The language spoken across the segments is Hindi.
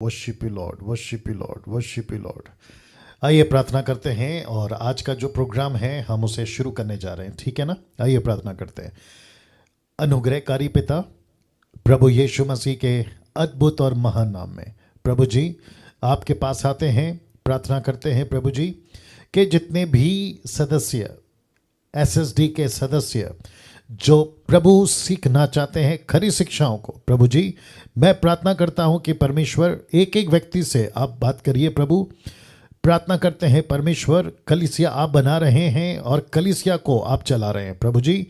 Worship you Lord, worship you Lord, worship you Lord. आइए प्रार्थना करते हैं और आज का जो प्रोग्राम है हम उसे शुरू करने जा रहे हैं, ठीक है ना। आइए प्रार्थना करते हैं। अनुग्रहकारी पिता, प्रभु यीशु मसीह के अद्भुत और महान नाम में प्रभु जी आपके पास आते हैं, प्रार्थना करते हैं प्रभु जी कि जितने भी सदस्य एसएसडी के सदस्य जो प्रभु सीखना चाहते हैं खरी शिक्षाओं को, प्रभु जी मैं प्रार्थना करता हूं कि परमेश्वर एक एक व्यक्ति से आप बात करिए प्रभु। प्रार्थना करते हैं परमेश्वर, कलीसिया आप बना रहे हैं और कलीसिया को आप चला रहे हैं प्रभु जी।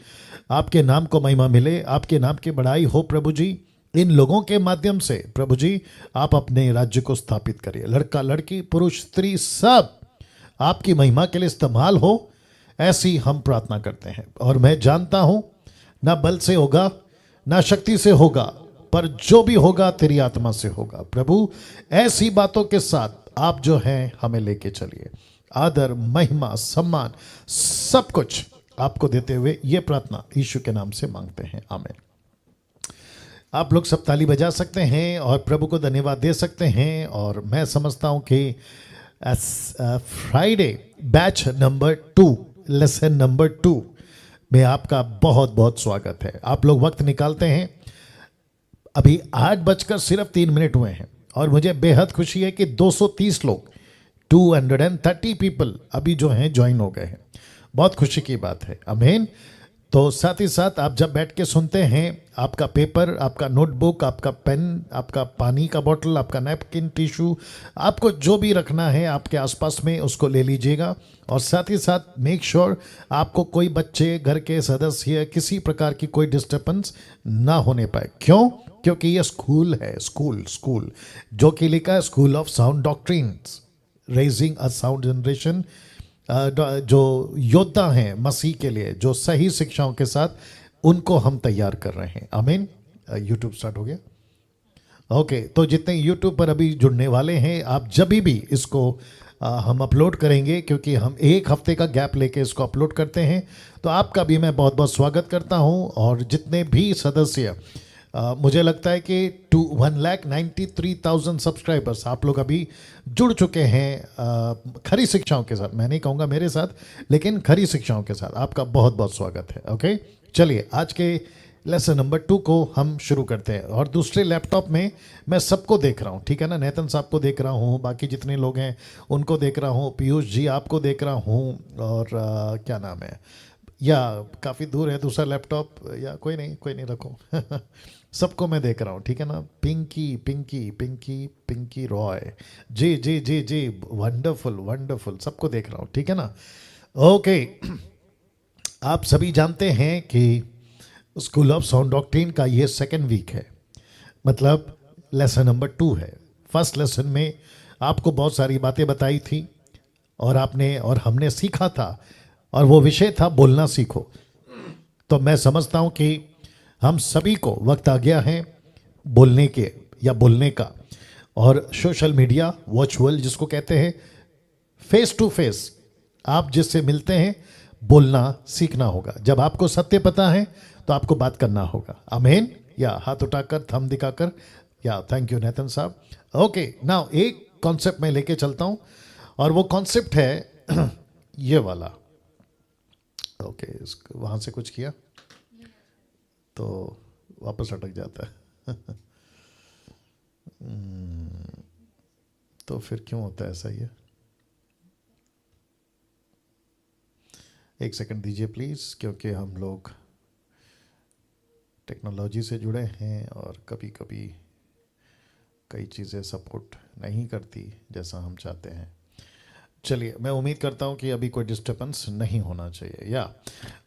आपके नाम को महिमा मिले, आपके नाम की बड़ाई हो प्रभु जी। इन लोगों के माध्यम से प्रभु जी आप अपने राज्य को स्थापित करिए। लड़का लड़की पुरुष स्त्री सब आपकी महिमा के लिए इस्तेमाल हो, ऐसी हम प्रार्थना करते हैं। और मैं जानता हूं ना बल से होगा ना शक्ति से होगा, पर जो भी होगा तेरी आत्मा से होगा प्रभु। ऐसी बातों के साथ आप जो हैं हमें लेके चलिए। आदर महिमा सम्मान सब कुछ आपको देते हुए ये प्रार्थना यीशु के नाम से मांगते हैं, आमीन। आप लोग सब ताली बजा सकते हैं और प्रभु को धन्यवाद दे सकते हैं। और मैं समझता हूं कि Friday batch number 2 lesson number 2 में आपका बहुत बहुत स्वागत है। आप लोग वक्त निकालते हैं। अभी 8:03 हुए हैं और मुझे बेहद खुशी है कि 230 लोग 230 पीपल अभी जो हैं ज्वाइन हो गए हैं। बहुत खुशी की बात है, आमीन। तो साथ ही साथ आप जब बैठ के सुनते हैं, आपका पेपर, आपका नोटबुक, आपका पेन, आपका पानी का बोतल, आपका नैपकिन, टिश्यू, आपको जो भी रखना है आपके आसपास में उसको ले लीजिएगा। और साथ ही साथ मेक श्योर आपको कोई बच्चे, घर के सदस्य, किसी प्रकार की कोई डिस्टर्बेंस ना होने पाए। क्यों? क्योंकि ये स्कूल है, स्कूल जो कि लिखा है school of sound doctrines, raising a sound generation. जो योद्धा हैं मसीह के लिए, जो सही शिक्षाओं के साथ उनको हम तैयार कर रहे हैं, आमीन। यूट्यूब स्टार्ट हो गया, ओके। तो जितने यूट्यूब पर अभी जुड़ने वाले हैं, आप जब भी इसको हम अपलोड करेंगे, क्योंकि हम एक हफ्ते का गैप लेके इसको अपलोड करते हैं, तो आपका भी मैं बहुत बहुत स्वागत करता हूं। और जितने भी सदस्य मुझे लगता है कि 1,93,000 सब्सक्राइबर्स आप लोग अभी जुड़ चुके हैं खरी शिक्षाओं के साथ। मैं नहीं कहूँगा मेरे साथ, लेकिन खरी शिक्षाओं के साथ आपका बहुत बहुत स्वागत है, ओके। चलिए आज के लेसन नंबर 2 को हम शुरू करते हैं। और दूसरे लैपटॉप में मैं सबको देख रहा हूँ, ठीक है ना। नेतन साहब को देख रहा हूँ, बाकी जितने लोग हैं उनको देख रहा हूँ, पीयूष जी आपको देख रहा हूँ, और क्या नाम है, या काफ़ी दूर है दूसरा लैपटॉप, या कोई नहीं रखो सबको मैं देख रहा हूँ, ठीक है ना। पिंकी रॉय जी, वंडरफुल सबको देख रहा हूँ, ठीक है ना, ओके। आप सभी जानते हैं कि स्कूल ऑफ साउंड डॉक्ट्रिन का ये सेकेंड वीक है, मतलब लेसन नंबर 2 है। फर्स्ट लेसन में आपको बहुत सारी बातें बताई थी और हमने सीखा था, और वो विषय था बोलना सीखो। तो मैं समझता हूँ कि हम सभी को वक्त आ गया है बोलने के या बोलने का। और सोशल मीडिया वर्चुअल जिसको कहते हैं, फेस टू फेस आप जिससे मिलते हैं बोलना सीखना होगा। जब आपको सत्य पता है तो आपको बात करना होगा, आमीन। या हाथ उठाकर, थंब दिखाकर, या थैंक यू नेतन साहब, ओके। नाउ एक कॉन्सेप्ट मैं लेके चलता हूँ और वो कॉन्सेप्ट है ये वाला, ओके। वहाँ से कुछ किया तो वापस अटक जाता है तो फिर क्यों होता है ऐसा ये? एक सेकंड दीजिए प्लीज़, क्योंकि हम लोग टेक्नोलॉजी से जुड़े हैं और कभी कभी कई चीज़ें सपोर्ट नहीं करती जैसा हम चाहते हैं। चलिए, मैं उम्मीद करता हूं कि अभी कोई डिस्टर्बेंस नहीं होना चाहिए, या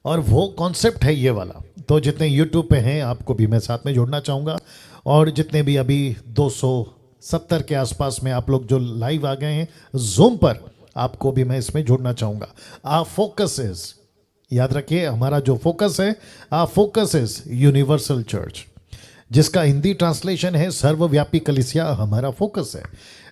और वो कॉन्सेप्ट है ये वाला। तो जितने यूट्यूब पे हैं आपको भी मैं साथ में जोड़ना चाहूँगा, और जितने भी अभी 270 के आसपास में आप लोग जो लाइव आ गए हैं जूम पर, आपको भी मैं इसमें जोड़ना चाहूँगा। आवर फोकस इज, याद रखिए हमारा जो फोकस है, our focus is universal church, जिसका हिंदी ट्रांसलेशन है सर्वव्यापी कलीसिया हमारा फोकस है।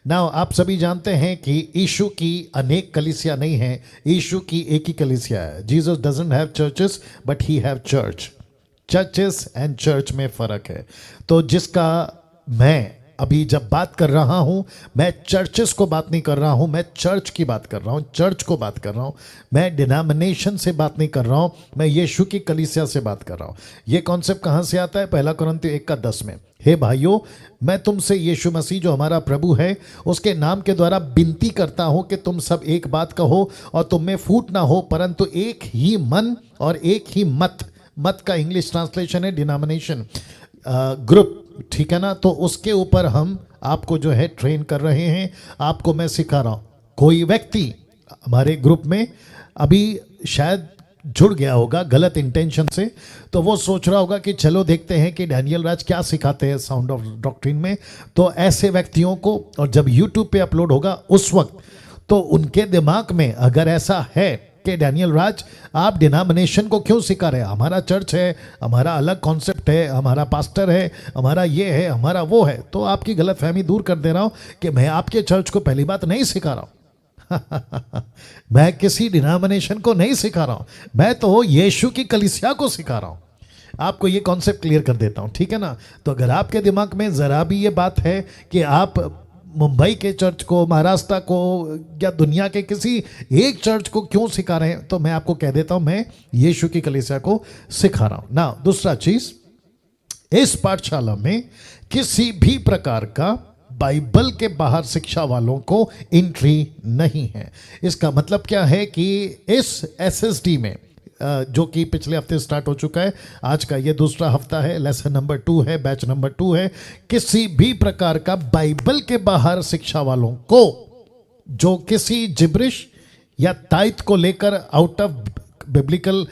नाउ आप सभी जानते हैं कि यीशु की अनेक कलीसिया नहीं है, यीशु की एक ही कलीसिया है। Jesus doesn't have churches but he have church. Churches and church में फ़र्क है। तो जिसका मैं अभी जब बात कर रहा हूं, मैं चर्चेस को बात नहीं कर रहा हूं, मैं चर्च की बात कर रहा हूं, चर्च को बात कर रहा हूं। मैं डिनोमिनेशन से बात नहीं कर रहा हूं, मैं यीशु की कलीसिया से बात कर रहा हूं। ये कॉन्सेप्ट कहां से आता है? पहला कुरिन्थियों 1:10 में, हे भाइयों, मैं तुमसे यीशु मसीह जो हमारा प्रभु है उसके नाम के द्वारा विनती करता हूं कि तुम सब एक बात कहो और तुम में फूट ना हो, परंतु एक ही मन और एक ही मत। मत का इंग्लिश ट्रांसलेशन है डिनोमिनेशन, ग्रुप, ठीक है ना। तो उसके ऊपर हम आपको जो है ट्रेन कर रहे हैं, आपको मैं सिखा रहा हूं। कोई व्यक्ति हमारे ग्रुप में अभी शायद जुड़ गया होगा गलत इंटेंशन से, तो वो सोच रहा होगा कि चलो देखते हैं कि डैनियल राज क्या सिखाते हैं साउंड ऑफ डॉक्ट्रिन में। तो ऐसे व्यक्तियों को, और जब यूट्यूब पे अपलोड होगा उस वक्त, तो उनके दिमाग में अगर ऐसा है कि डैनियल राज आप डिनोमिनेशन को क्यों सिखा रहे हैं, हमारा चर्च है, हमारा अलग कॉन्सेप्ट है, हमारा पास्टर है, हमारा ये है, हमारा वो है, तो आपकी गलतफहमी दूर कर दे रहा हूं कि मैं आपके चर्च को पहली बात नहीं सिखा रहा हूं। मैं किसी डिनोमिनेशन को नहीं सिखा रहा हूं, मैं तो यीशु की कलीसिया को सिखा रहा हूं। आपको ये कॉन्सेप्ट क्लियर कर देता हूं, ठीक है ना। तो अगर आपके दिमाग में जरा भी ये बात है कि आप मुंबई के चर्च को, महाराष्ट्र को या दुनिया के किसी एक चर्च को क्यों सिखा रहे हैं, तो मैं आपको कह देता हूं मैं यीशु की कलीसिया को सिखा रहा हूं ना। दूसरा चीज, इस पाठशाला में किसी भी प्रकार का बाइबल के बाहर शिक्षा वालों को एंट्री नहीं है। इसका मतलब क्या है कि इस एसएसडी में जो कि पिछले हफ्ते स्टार्ट हो चुका है, आज का ये दूसरा हफ्ता है, लेसन नंबर 2 है, बैच नंबर 2 है। किसी भी प्रकार का बाइबल के बाहर शिक्षा वालों को, जो किसी जिब्रिश या ताइथ को लेकर आउट ऑफ बिब्लिकल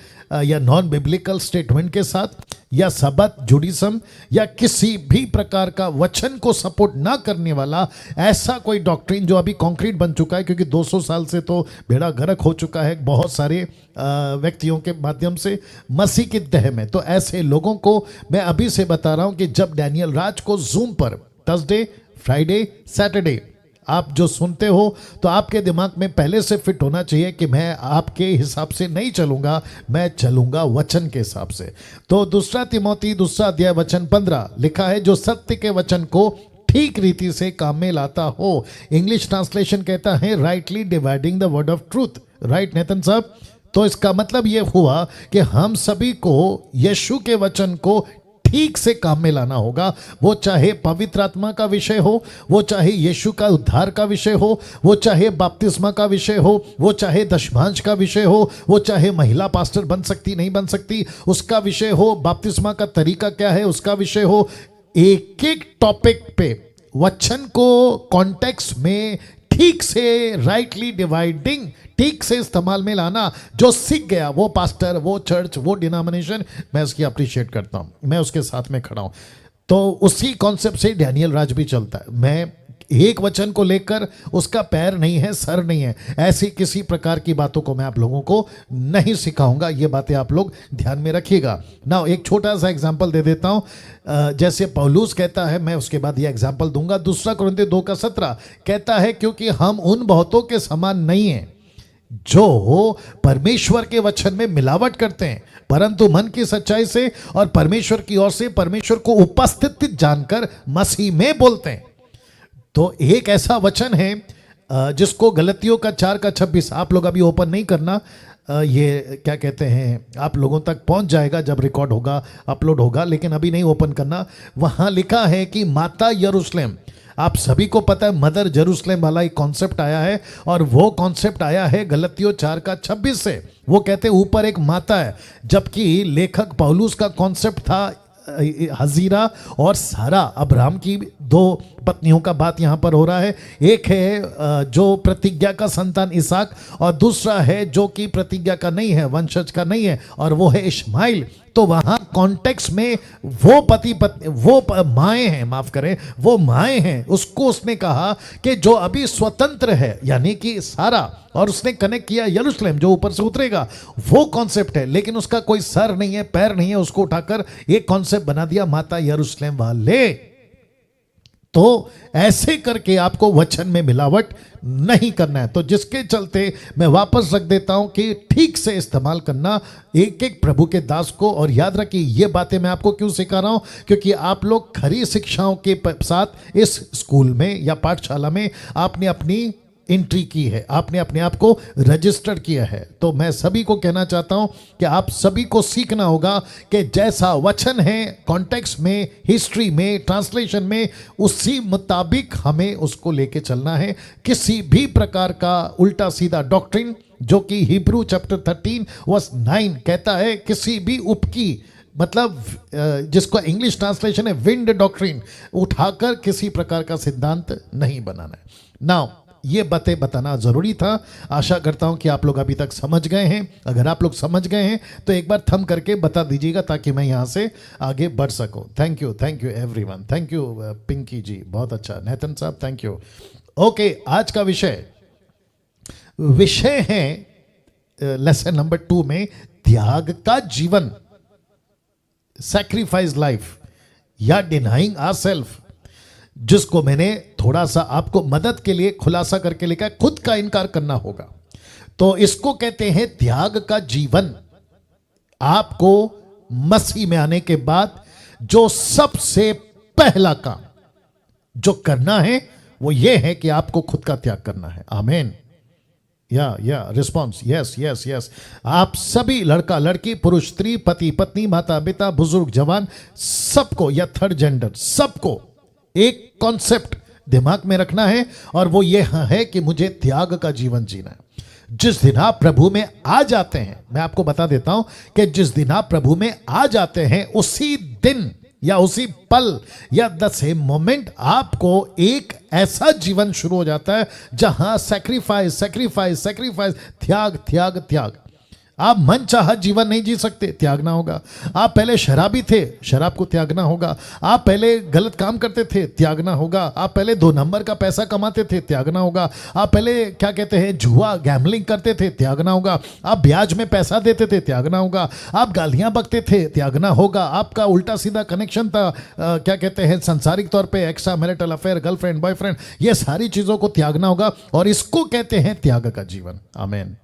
या नॉन बिब्लिकल स्टेटमेंट के साथ, या सबत, जुडिज्म या किसी भी प्रकार का वचन को सपोर्ट ना करने वाला ऐसा कोई डॉक्ट्रिन जो अभी कॉन्क्रीट बन चुका है, क्योंकि 200 साल से तो बेड़ा गर्क हो चुका है बहुत सारे व्यक्तियों के माध्यम से मसीह की तह में। तो ऐसे लोगों को मैं अभी से बता रहा हूं कि जब डैनियल राज को जूम पर थर्सडे, फ्राइडे, सैटरडे आप जो सुनते हो, तो आपके दिमाग में पहले से फिट होना चाहिए कि मैं आपके हिसाब से नहीं चलूंगा, मैं चलूंगा वचन के हिसाब से। तो दूसरा तिमोथी 2 वचन 15 लिखा है, जो सत्य के वचन को ठीक रीति से काम में लाता हो। इंग्लिश ट्रांसलेशन कहता है rightly dividing the word of truth. Right Netan साहब? तो इसका मतलब यह हुआ कि हम सभी को यीशु के वचन को ठीक से काम में लाना होगा। वो चाहे पवित्र आत्मा का विषय हो, वो चाहे यीशु का उद्धार का विषय हो, वो चाहे बपतिस्मा का विषय हो, वो चाहे दशमांश का विषय हो, वो चाहे महिला पास्टर बन सकती नहीं बन सकती उसका विषय हो, बपतिस्मा का तरीका क्या है उसका विषय हो। एक एक टॉपिक पे वचन को कॉन्टेक्स्ट में ठीक से राइटली डिवाइडिंग, ठीक से इस्तेमाल में लाना, जो सीख गया वो पास्टर, वो चर्च, वो डिनोमिनेशन, मैं उसकी अप्रिशिएट करता हूं, मैं उसके साथ में खड़ा हूं। तो उसी कॉन्सेप्ट से डैनियल राज भी चलता है। मैं एक वचन को लेकर उसका पैर नहीं है, सर नहीं है, ऐसी किसी प्रकार की बातों को मैं आप लोगों को नहीं सिखाऊंगा। ये बातें आप लोग ध्यान में रखिएगा ना। एक छोटा सा एग्जांपल दे देता हूं, जैसे पौलुस कहता है, मैं उसके बाद ये एग्जांपल दूंगा। 2 कुरिन्थियों 2:17 कहता है, क्योंकि हम उन बहुतों के समान नहीं हैं जो परमेश्वर के वचन में मिलावट करते हैं, परंतु मन की सच्चाई से और परमेश्वर की ओर से परमेश्वर को उपस्थित जानकर मसीह में बोलते हैं। तो एक ऐसा वचन है जिसको गलतियों का 4:26, आप लोग अभी ओपन नहीं करना, ये क्या कहते हैं, आप लोगों तक पहुंच जाएगा जब रिकॉर्ड होगा, अपलोड होगा, लेकिन अभी नहीं ओपन करना। वहां लिखा है कि माता यरूशलेम, आप सभी को पता है मदर जेरूशलेम वाला एक कॉन्सेप्ट आया है, और वो कॉन्सेप्ट आया है गलतियों 4:26 से। वो कहते हैं ऊपर एक माता है, जबकि लेखक पौलुस का कॉन्सेप्ट था हजीरा और सारा, अब्राहम की 2 पत्नियों का बात यहां पर हो रहा है। एक है जो प्रतिज्ञा का संतान इसहाक, और दूसरा है जो कि प्रतिज्ञा का नहीं है, वंशज का नहीं है, और वो है इश्माइल। तो वहां कॉन्टेक्स्ट में वो पति पत्नी, वो माएँ हैं, माफ करें, वो माएँ हैं, उसको उसने कहा कि जो अभी स्वतंत्र है, यानी कि सारा, और उसने कनेक्ट किया यरूशलेम जो ऊपर से उतरेगा, वो कॉन्सेप्ट है, लेकिन उसका कोई सर नहीं है, पैर नहीं है, उसको उठाकर एक कॉन्सेप्ट बना दिया माता यरूशलेम वाले। तो ऐसे करके आपको वचन में मिलावट नहीं करना है। तो जिसके चलते मैं वापस रख देता हूं कि ठीक से इस्तेमाल करना एक एक प्रभु के दास को। और याद रखिए ये बातें मैं आपको क्यों सिखा रहा हूं, क्योंकि आप लोग खरी शिक्षाओं के साथ इस स्कूल में या पाठशाला में आपने अपनी एंट्री की है, आपने अपने आप को रजिस्टर किया है। तो मैं सभी को कहना चाहता हूं कि आप सभी को सीखना होगा कि जैसा वचन है कॉन्टेक्स्ट में, हिस्ट्री में, ट्रांसलेशन में, उसी मुताबिक हमें उसको लेके चलना है। किसी भी प्रकार का उल्टा सीधा डॉक्ट्रिन, जो कि हिब्रू चैप्टर 13 वर्स 9 कहता है, किसी भी उपकी मतलब जिसको इंग्लिश ट्रांसलेशन है विंड डॉक्ट्रिन, उठाकर किसी प्रकार का सिद्धांत नहीं बनाना है। नाउ ये बातें बताना जरूरी था। आशा करता हूं कि आप लोग अभी तक समझ गए हैं। अगर आप लोग समझ गए हैं तो एक बार थंब करके बता दीजिएगा ताकि मैं यहां से आगे बढ़ सकूं। Thank you everyone, thank you Pinky ji, बहुत अच्छा। नेतन साहब थैंक यू। ओके, आज का विषय है लेसन नंबर 2 में त्याग का जीवन, सैक्रिफाइस लाइफ या डिनाइंग आवरसेल्फ, जिसको मैंने थोड़ा सा आपको मदद के लिए खुलासा करके लिखा, खुद का इनकार करना होगा। तो इसको कहते हैं त्याग का जीवन। आपको मसीह में आने के बाद जो सबसे पहला काम जो करना है वो ये है कि आपको खुद का त्याग करना है। आमीन। या रिस्पॉन्स यस। आप सभी, लड़का लड़की, पुरुष स्त्री, पति पत्नी, माता पिता, बुजुर्ग जवान, सबको, या थर्ड जेंडर, सबको एक कॉन्सेप्ट दिमाग में रखना है और वो ये है कि मुझे त्याग का जीवन जीना है। जिस दिन आप प्रभु में आ जाते हैं, मैं आपको बता देता हूं कि जिस दिन आप प्रभु में आ जाते हैं उसी दिन या उसी पल या द सेम मोमेंट आपको एक ऐसा जीवन शुरू हो जाता है जहां सैक्रिफाइस, त्याग। आप मन चाहा जीवन नहीं जी सकते, त्यागना होगा। आप पहले शराबी थे, शराब को त्यागना होगा। आप पहले गलत काम करते थे, त्यागना होगा। आप पहले 2 नंबर का पैसा कमाते थे, त्यागना होगा। आप पहले क्या कहते हैं जुआ गैम्बलिंग करते थे, त्यागना होगा। आप ब्याज में पैसा देते थे, त्यागना होगा। आप गालियां बकते थे, त्यागना होगा। आपका उल्टा सीधा कनेक्शन था, क्या कहते हैं संसारिक तौर पर extra marital affair, girlfriend boyfriend, ये सारी चीजों को त्यागना होगा और इसको कहते हैं त्याग का जीवन। आमीन।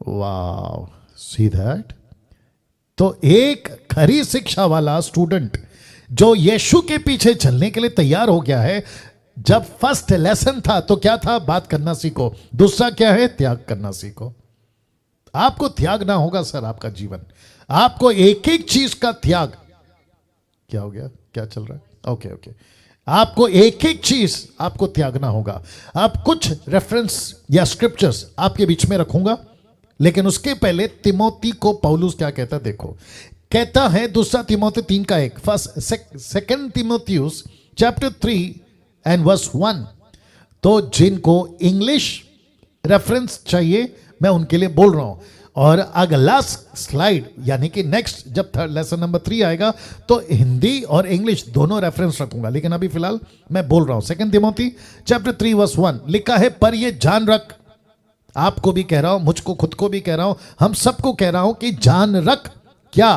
वाव, सी दैट। तो एक खरी शिक्षा वाला स्टूडेंट जो यीशु के पीछे चलने के लिए तैयार हो गया है, जब फर्स्ट लेसन था तो क्या था? बात करना सीखो। दूसरा क्या है? त्याग करना सीखो। आपको त्यागना होगा सर आपका जीवन। आपको एक एक चीज का त्याग, क्या हो गया, क्या चल रहा है? ओके। आपको एक एक चीज आपको त्यागना होगा। आप कुछ रेफरेंस या स्क्रिप्चर्स आपके बीच में रखूंगा, लेकिन उसके पहले तिमोती को पौलुस क्या कहता है देखो। कहता है 2 तिमोती 3:1, सेकंड तिमोथियुस चैप्टर 3 एंड वर्स 1। तो जिनको इंग्लिश रेफरेंस चाहिए मैं उनके लिए बोल रहा हूं। और अगला स्लाइड यानी कि नेक्स्ट जब लेसन नंबर 3 आएगा तो हिंदी और इंग्लिश दोनों रेफरेंस रखूंगा, लेकिन अभी फिलहाल मैं बोल रहा हूं। सेकंड तिमोथी चैप्टर 3 वर्स 1 लिखा है, पर ये जान रख, आपको भी कह रहा हूं, मुझको खुद को भी कह रहा हूं, हम सबको कह रहा हूं कि जान रख क्या,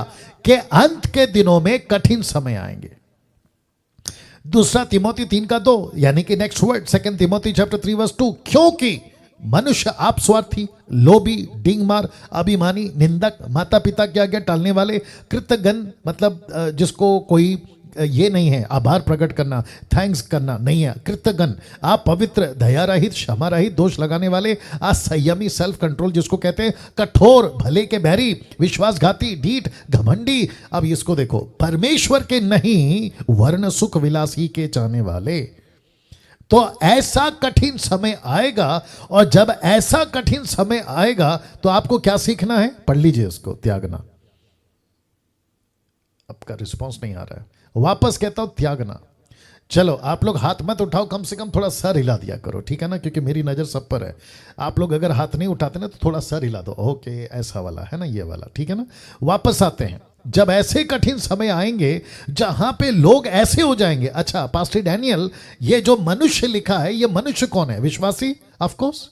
कि अंत के दिनों में कठिन समय आएंगे। 2 तिमोथी 3:2 यानी कि next word, second Timothy chapter 3 verse 2, क्योंकि मनुष्य आप स्वार्थी, लोभी, डिंगमार, अभिमानी, निंदक, माता पिता की आज्ञा टालने वाले, कृतघ्न, मतलब जिसको कोई ये नहीं है आभार प्रकट करना, थैंक्स करना नहीं है, कृतघ्न, आप पवित्र, दया रहित, क्षमा रहित, दोष लगाने वाले, असंयमी, सेल्फ कंट्रोल जिसको कहते हैं, कठोर, भले के बैरी, विश्वासघाती, ढीठ, घमंडी। अब इसको देखो, परमेश्वर के नहीं वर्ण सुख विलासी के चाहने वाले। तो ऐसा कठिन समय आएगा, और जब ऐसा कठिन समय आएगा तो आपको क्या सीखना है? पढ़ लीजिए उसको, त्यागना। आपका रिस्पांस नहीं आ रहा है, वापस कहता हूं त्यागना। चलो आप लोग हाथ मत उठाओ, कम से कम थोड़ा सर हिला दिया करो, ठीक है ना, क्योंकि मेरी नज़र सब पर है। आप लोग अगर हाथ नहीं उठाते ना तो थोड़ा सर हिला दो, ओके, ऐसा वाला है ना, ये वाला, ठीक है ना। वापस आते हैं, जब ऐसे कठिन समय आएंगे जहां पे लोग ऐसे हो जाएंगे। अच्छा पास्टर डैनियल, ये जो मनुष्य लिखा है, ये मनुष्य कौन है? विश्वासी, ऑफ कोर्स।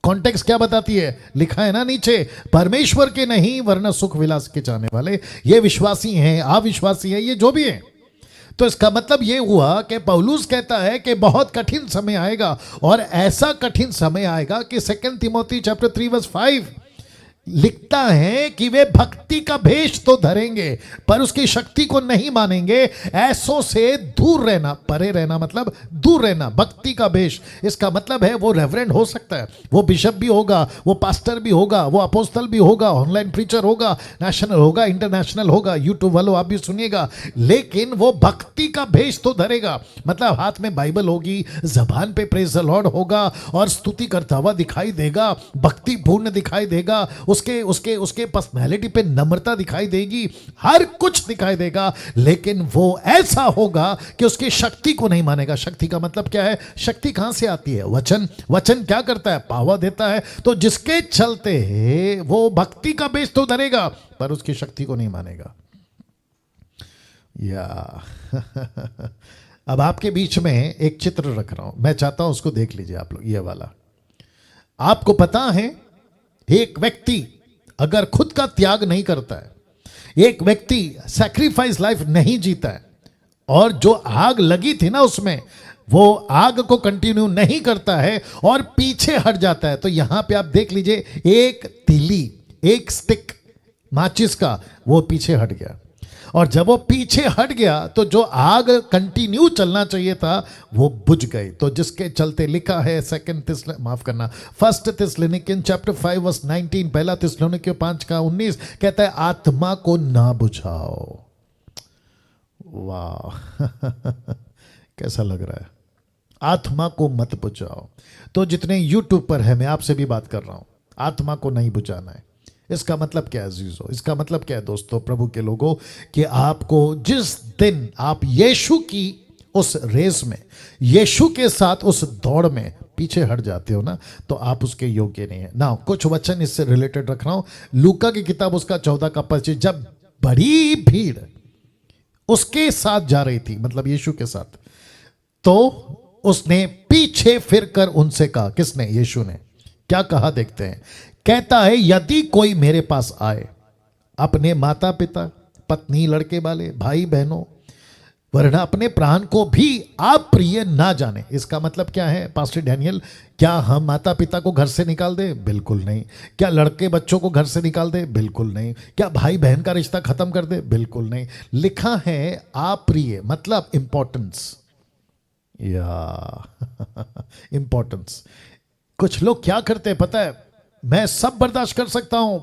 कॉन्टेक्स्ट क्या बताती है? लिखा है ना नीचे, परमेश्वर के नहीं वरना सुख विलास के चाहने वाले। ये विश्वासी हैं, अविश्वासी है, ये जो भी है। तो इसका मतलब ये हुआ कि पौलुस कहता है कि बहुत कठिन समय आएगा, और ऐसा कठिन समय आएगा कि 2 तिमोथी चैप्टर 3 वर्स 5 लिखता है कि वे भक्ति का भेष तो धरेंगे पर उसकी शक्ति को नहीं मानेंगे। ऐसों से दूर रहना, परे रहना मतलब दूर रहना। भक्ति का भेष, इसका मतलब है वो रेवरेंड हो सकता है, वो बिशप भी होगा, वो पास्टर भी होगा, वो अपोस्टल भी होगा, ऑनलाइन प्रीचर होगा, नेशनल होगा, इंटरनेशनल होगा, यूट्यूब वालों आप भी सुनिएगा, लेकिन वो भक्ति का भेष तो धरेगा। मतलब हाथ में बाइबल होगी, जबान पे प्रेज द लॉर्ड होगा और स्तुति करता हुआ दिखाई देगा, भक्ति पूर्ण दिखाई देगा, उसके उसके उसके पर्सनैलिटी पे नम्रता दिखाई देगी, हर कुछ दिखाई देगा, लेकिन वो ऐसा होगा कि उसकी शक्ति को नहीं मानेगा। शक्ति का मतलब क्या है? शक्ति कहां से आती है? वचन। वचन क्या करता है? पावर देता है। तो जिसके चलते है वो भक्ति का बेस तो धरेगा पर उसकी शक्ति को नहीं मानेगा। या अब आपके बीच में एक चित्र रख रहा हूं, मैं चाहता हूं उसको देख लीजिए आप लोग। ये वाला आपको पता है, एक व्यक्ति अगर खुद का त्याग नहीं करता है, एक व्यक्ति सैक्रिफाइस लाइफ नहीं जीता है, और जो आग लगी थी ना उसमें, वो आग को कंटिन्यू नहीं करता है और पीछे हट जाता है, तो यहां पे आप देख लीजिए एक तीली, एक स्टिक माचिस का, वो पीछे हट गया। और जब वो पीछे हट गया तो जो आग कंटिन्यू चलना चाहिए था वो बुझ गई। तो जिसके चलते लिखा है फर्स्ट थिस्सलुनीकियन चैप्टर 5 वर्स 19, पहला थिस्सलुनीकियों 5 का 19 कहता है आत्मा को ना बुझाओ। वाह कैसा लग रहा है? आत्मा को मत बुझाओ। तो जितने यूट्यूब पर है, मैं आपसे भी बात कर रहा हूं, आत्मा को नहीं बुझाना है। इसका मतलब क्या है अजीजों? इसका मतलब क्या है दोस्तों, प्रभु के लोगों, कि आपको जिस दिन आप यीशु की उस रेस में, यीशु के साथ उस दौड़ में पीछे हट जाते हो ना, तो आप उसके योग्य नहीं है ना। कुछ वचन इससे रिलेटेड रख रहा हूं, लूका की किताब उसका 14 का 25, जब बड़ी भीड़ उसके साथ जा रही थी, मतलब यीशु के साथ, तो उसने पीछे फिरकर उनसे कहा, किसने? यीशु ने। क्या कहा देखते हैं। कहता है यदि कोई मेरे पास आए, अपने माता पिता, पत्नी, लड़के वाले, भाई बहनों, वरना अपने प्राण को भी आप प्रिय ना जाने। इसका मतलब क्या है पास्टर डैनियल? क्या हम माता पिता को घर से निकाल दे? बिल्कुल नहीं। क्या लड़के बच्चों को घर से निकाल दे? बिल्कुल नहीं। क्या भाई बहन का रिश्ता खत्म कर दे? बिल्कुल नहीं। लिखा है आप प्रिय, मतलब इंपॉर्टेंस, या इंपॉर्टेंस। कुछ लोग क्या करते हैं पता है? मैं सब बर्दाश्त कर सकता हूं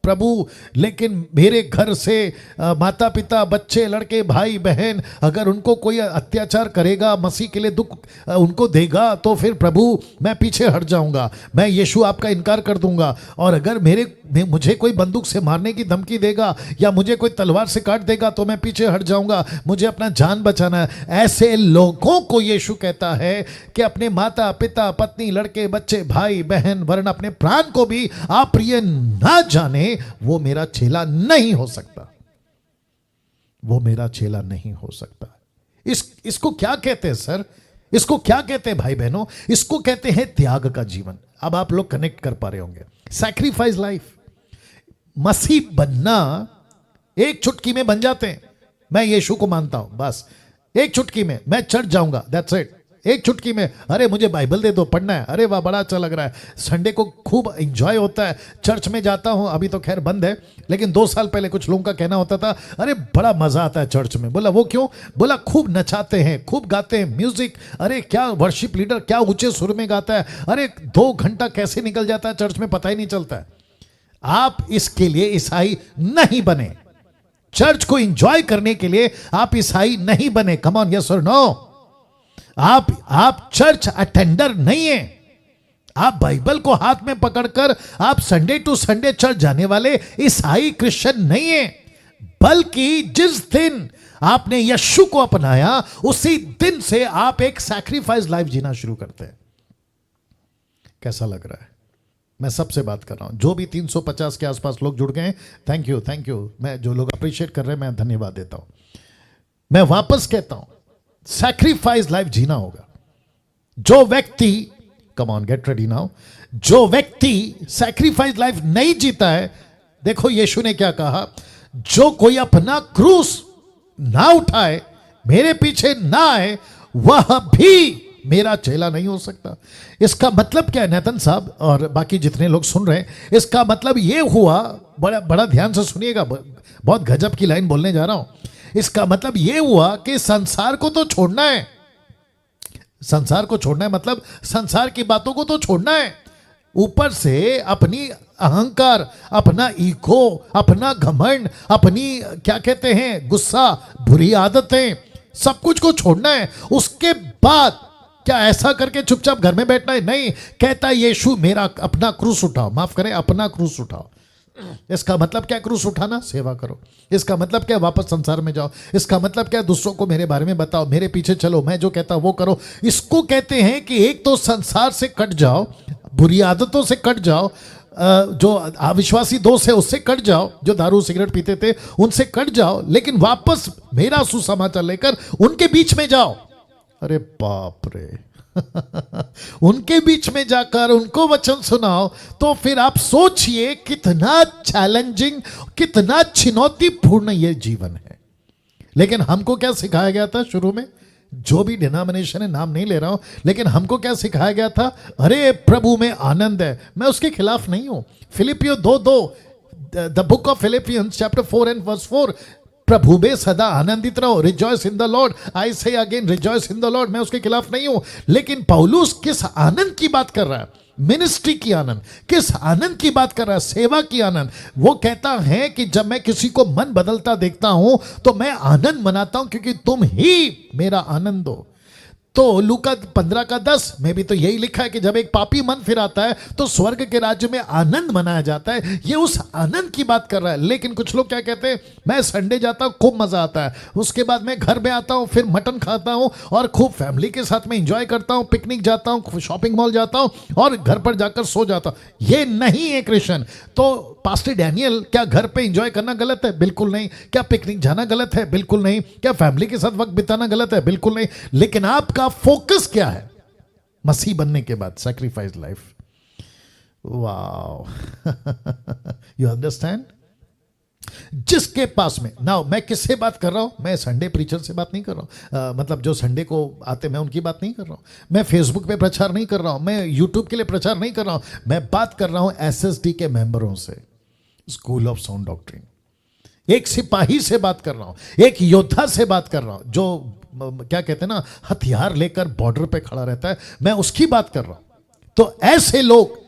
प्रभु, लेकिन मेरे घर से माता पिता, बच्चे, लड़के, भाई बहन, अगर उनको कोई अत्याचार करेगा, मसीह के लिए दुख उनको देगा, तो फिर प्रभु मैं पीछे हट जाऊंगा, मैं यीशु आपका इनकार कर दूंगा। और अगर मुझे कोई बंदूक से मारने की धमकी देगा या मुझे कोई तलवार से काट देगा तो मैं पीछे हट जाऊंगा, मुझे अपना जान बचाना है। ऐसे लोगों को यीशु कहता है कि अपने माता पिता, पत्नी, लड़के, बच्चे, भाई बहन, वरन अपने प्राण को भी आप प्रिय ना जाने, वो मेरा चेला नहीं हो सकता। वो मेरा चेला नहीं हो सकता। इसको क्या कहते हैं सर? इसको क्या कहते हैं भाई बहनों? इसको कहते हैं त्याग का जीवन। अब आप लोग कनेक्ट कर पा रहे होंगे। Sacrifice life. मसीह बनना एक चुटकी में बन जाते हैं। मैं यीशु को मानता हूं, बस एक चुटकी में मैं चर्च जाऊंगा, दैट्स इट। एक चुटकी में, अरे मुझे बाइबल दे दो, पढ़ना है, अरे वाह बड़ा अच्छा लग रहा है, संडे को खूब एंजॉय होता है, चर्च में जाता हूं। अभी तो खैर बंद है, लेकिन 2 साल पहले कुछ लोगों का कहना होता था, अरे बड़ा मजा आता है चर्च में। बोला वो क्यों? बोला खूब नचाते हैं, खूब गाते हैं, म्यूजिक, अरे क्या वर्शिप लीडर क्या ऊंचे सुर में गाता है, अरे 2 घंटा कैसे निकल जाता है चर्च में पता ही नहीं चलता है। आप इसके लिए ईसाई नहीं बने। चर्च को एंजॉय करने के लिए आप ईसाई नहीं बने। कम ऑन, यस और नो? आप चर्च अटेंडर नहीं है। आप बाइबल को हाथ में पकड़कर आप संडे टू संडे चर्च जाने वाले ईसाई क्रिश्चियन नहीं है, बल्कि जिस दिन आपने यीशु को अपनाया उसी दिन से आप एक सैक्रिफाइस लाइफ जीना शुरू करते हैं। कैसा लग रहा है? मैं सबसे बात कर रहा हूं, जो भी 350 के आसपास लोग जुड़ गए हैं, थैंक यू, थैंक यू। मैं जो लोग अप्रिशिएट कर रहे हैं मैं धन्यवाद देता हूं। मैं वापस कहता हूं, सैक्रिफाइस लाइफ जीना होगा। जो व्यक्ति, come on get ready now, जो व्यक्ति सैक्रिफाइस लाइफ नहीं जीता है, देखो यीशु ने क्या कहा, जो कोई अपना क्रूस ना उठाए मेरे पीछे ना आए वह भी मेरा चेला नहीं हो सकता। इसका मतलब क्या है नेतन साहब और बाकी जितने लोग सुन रहे हैं, इसका मतलब ये हुआ, बड़ा बड़ा ध्यान से सुनिएगा, बहुत गजब की लाइन बोलने जा रहा हूं। इसका मतलब ये हुआ कि संसार को तो छोड़ना है, संसार को छोड़ना है मतलब संसार की बातों को तो छोड़ना है, ऊपर से अपनी अहंकार, अपना ईगो, अपना घमंड, अपनी क्या कहते हैं गुस्सा, बुरी आदतें, सब कुछ को छोड़ना है। उसके बाद क्या ऐसा करके चुपचाप घर में बैठना है? नहीं, कहता यीशु मेरा अपना क्रूस उठाओ, माफ करें अपना क्रूस उठाओ। इसका मतलब क्या क्रूस उठाना? सेवा करो। इसका मतलब क्या वापस संसार में जाओ। इसका मतलब क्या दूसरों को मेरे बारे में बताओ, मेरे पीछे चलो, मैं जो कहता वो करो। इसको कहते हैं कि एक तो संसार से कट जाओ, बुरी आदतों से कट जाओ, जो अविश्वासी दोस्त है उससे कट जाओ, जो दारू सिगरेट पीते थे उनसे कट जाओ, लेकिन वापस मेरा सुसमाचार लेकर उनके बीच में जाओ। अरे बाप रे उनके बीच में जाकर उनको वचन सुनाओ। तो फिर आप सोचिए कितना चैलेंजिंग, कितना चुनौतीपूर्ण ये जीवन है। लेकिन हमको क्या सिखाया गया था शुरू में? जो भी डिनोमिनेशन है, नाम नहीं ले रहा हूं, लेकिन हमको क्या सिखाया गया था? अरे प्रभु में आनंद है। मैं उसके खिलाफ नहीं हूं। फिलिपियो 2:2, the book of Philippians chapter 4 and verse 4, प्रभु में सदा आनंदित रहो, रिजॉइस इन द लॉर्ड, आई से again rejoice in the Lord. मैं उसके खिलाफ नहीं हूं, लेकिन पौलुस किस आनंद की बात कर रहा है? मिनिस्ट्री की आनंद। किस आनंद की बात कर रहा है? सेवा की आनंद। वो कहता है कि जब मैं किसी को मन बदलता देखता हूं तो मैं आनंद मनाता हूं, क्योंकि तुम ही मेरा आनंद हो। तो लूका 15:10 में भी तो यही लिखा है कि जब एक पापी मन फिराता है तो स्वर्ग के राज्य में आनंद मनाया जाता है। ये उस आनंद की बात कर रहा है। लेकिन कुछ लोग क्या कहते हैं? मैं संडे जाता हूं, खूब मजा आता है, उसके बाद मैं घर में आता हूं, फिर मटन खाता हूं और खूब फैमिली के साथ में एंजॉय करता हूं, पिकनिक जाता हूं, शॉपिंग मॉल जाता हूं और घर पर जाकर सो जाता हूं। ये नहीं है क्रिश्चियन। तो पास्टर डैनियल, क्या घर पे एंजॉय करना गलत है? बिल्कुल नहीं। क्या पिकनिक जाना गलत है? बिल्कुल नहीं। क्या फैमिली के साथ वक्त बिताना गलत है? बिल्कुल नहीं। लेकिन आपका फोकस क्या है मसीह बनने के बाद? Sacrifice life. Wow you understand? जिसके पास में नाउ, मैं किससे बात कर रहा हूं? मैं संडे प्रीचर से बात नहीं कर रहा हूं, मतलब जो संडे को आते मैं उनकी बात नहीं कर रहा हूं। मैं फेसबुक पे प्रचार नहीं कर रहा हूं, मैं यूट्यूब के लिए प्रचार नहीं कर रहा हूं। मैं बात कर रहा हूं एसएसडी के मेंबरों से, स्कूल ऑफ साउंड डॉक्ट्रिन। एक सिपाही से बात कर रहा हूं, एक योद्धा से बात कर रहा हूं, जो क्या कहते हैं ना, हथियार लेकर बॉर्डर पे खड़ा रहता है। मैं उसकी बात कर रहा हूं। तो ऐसे लोग,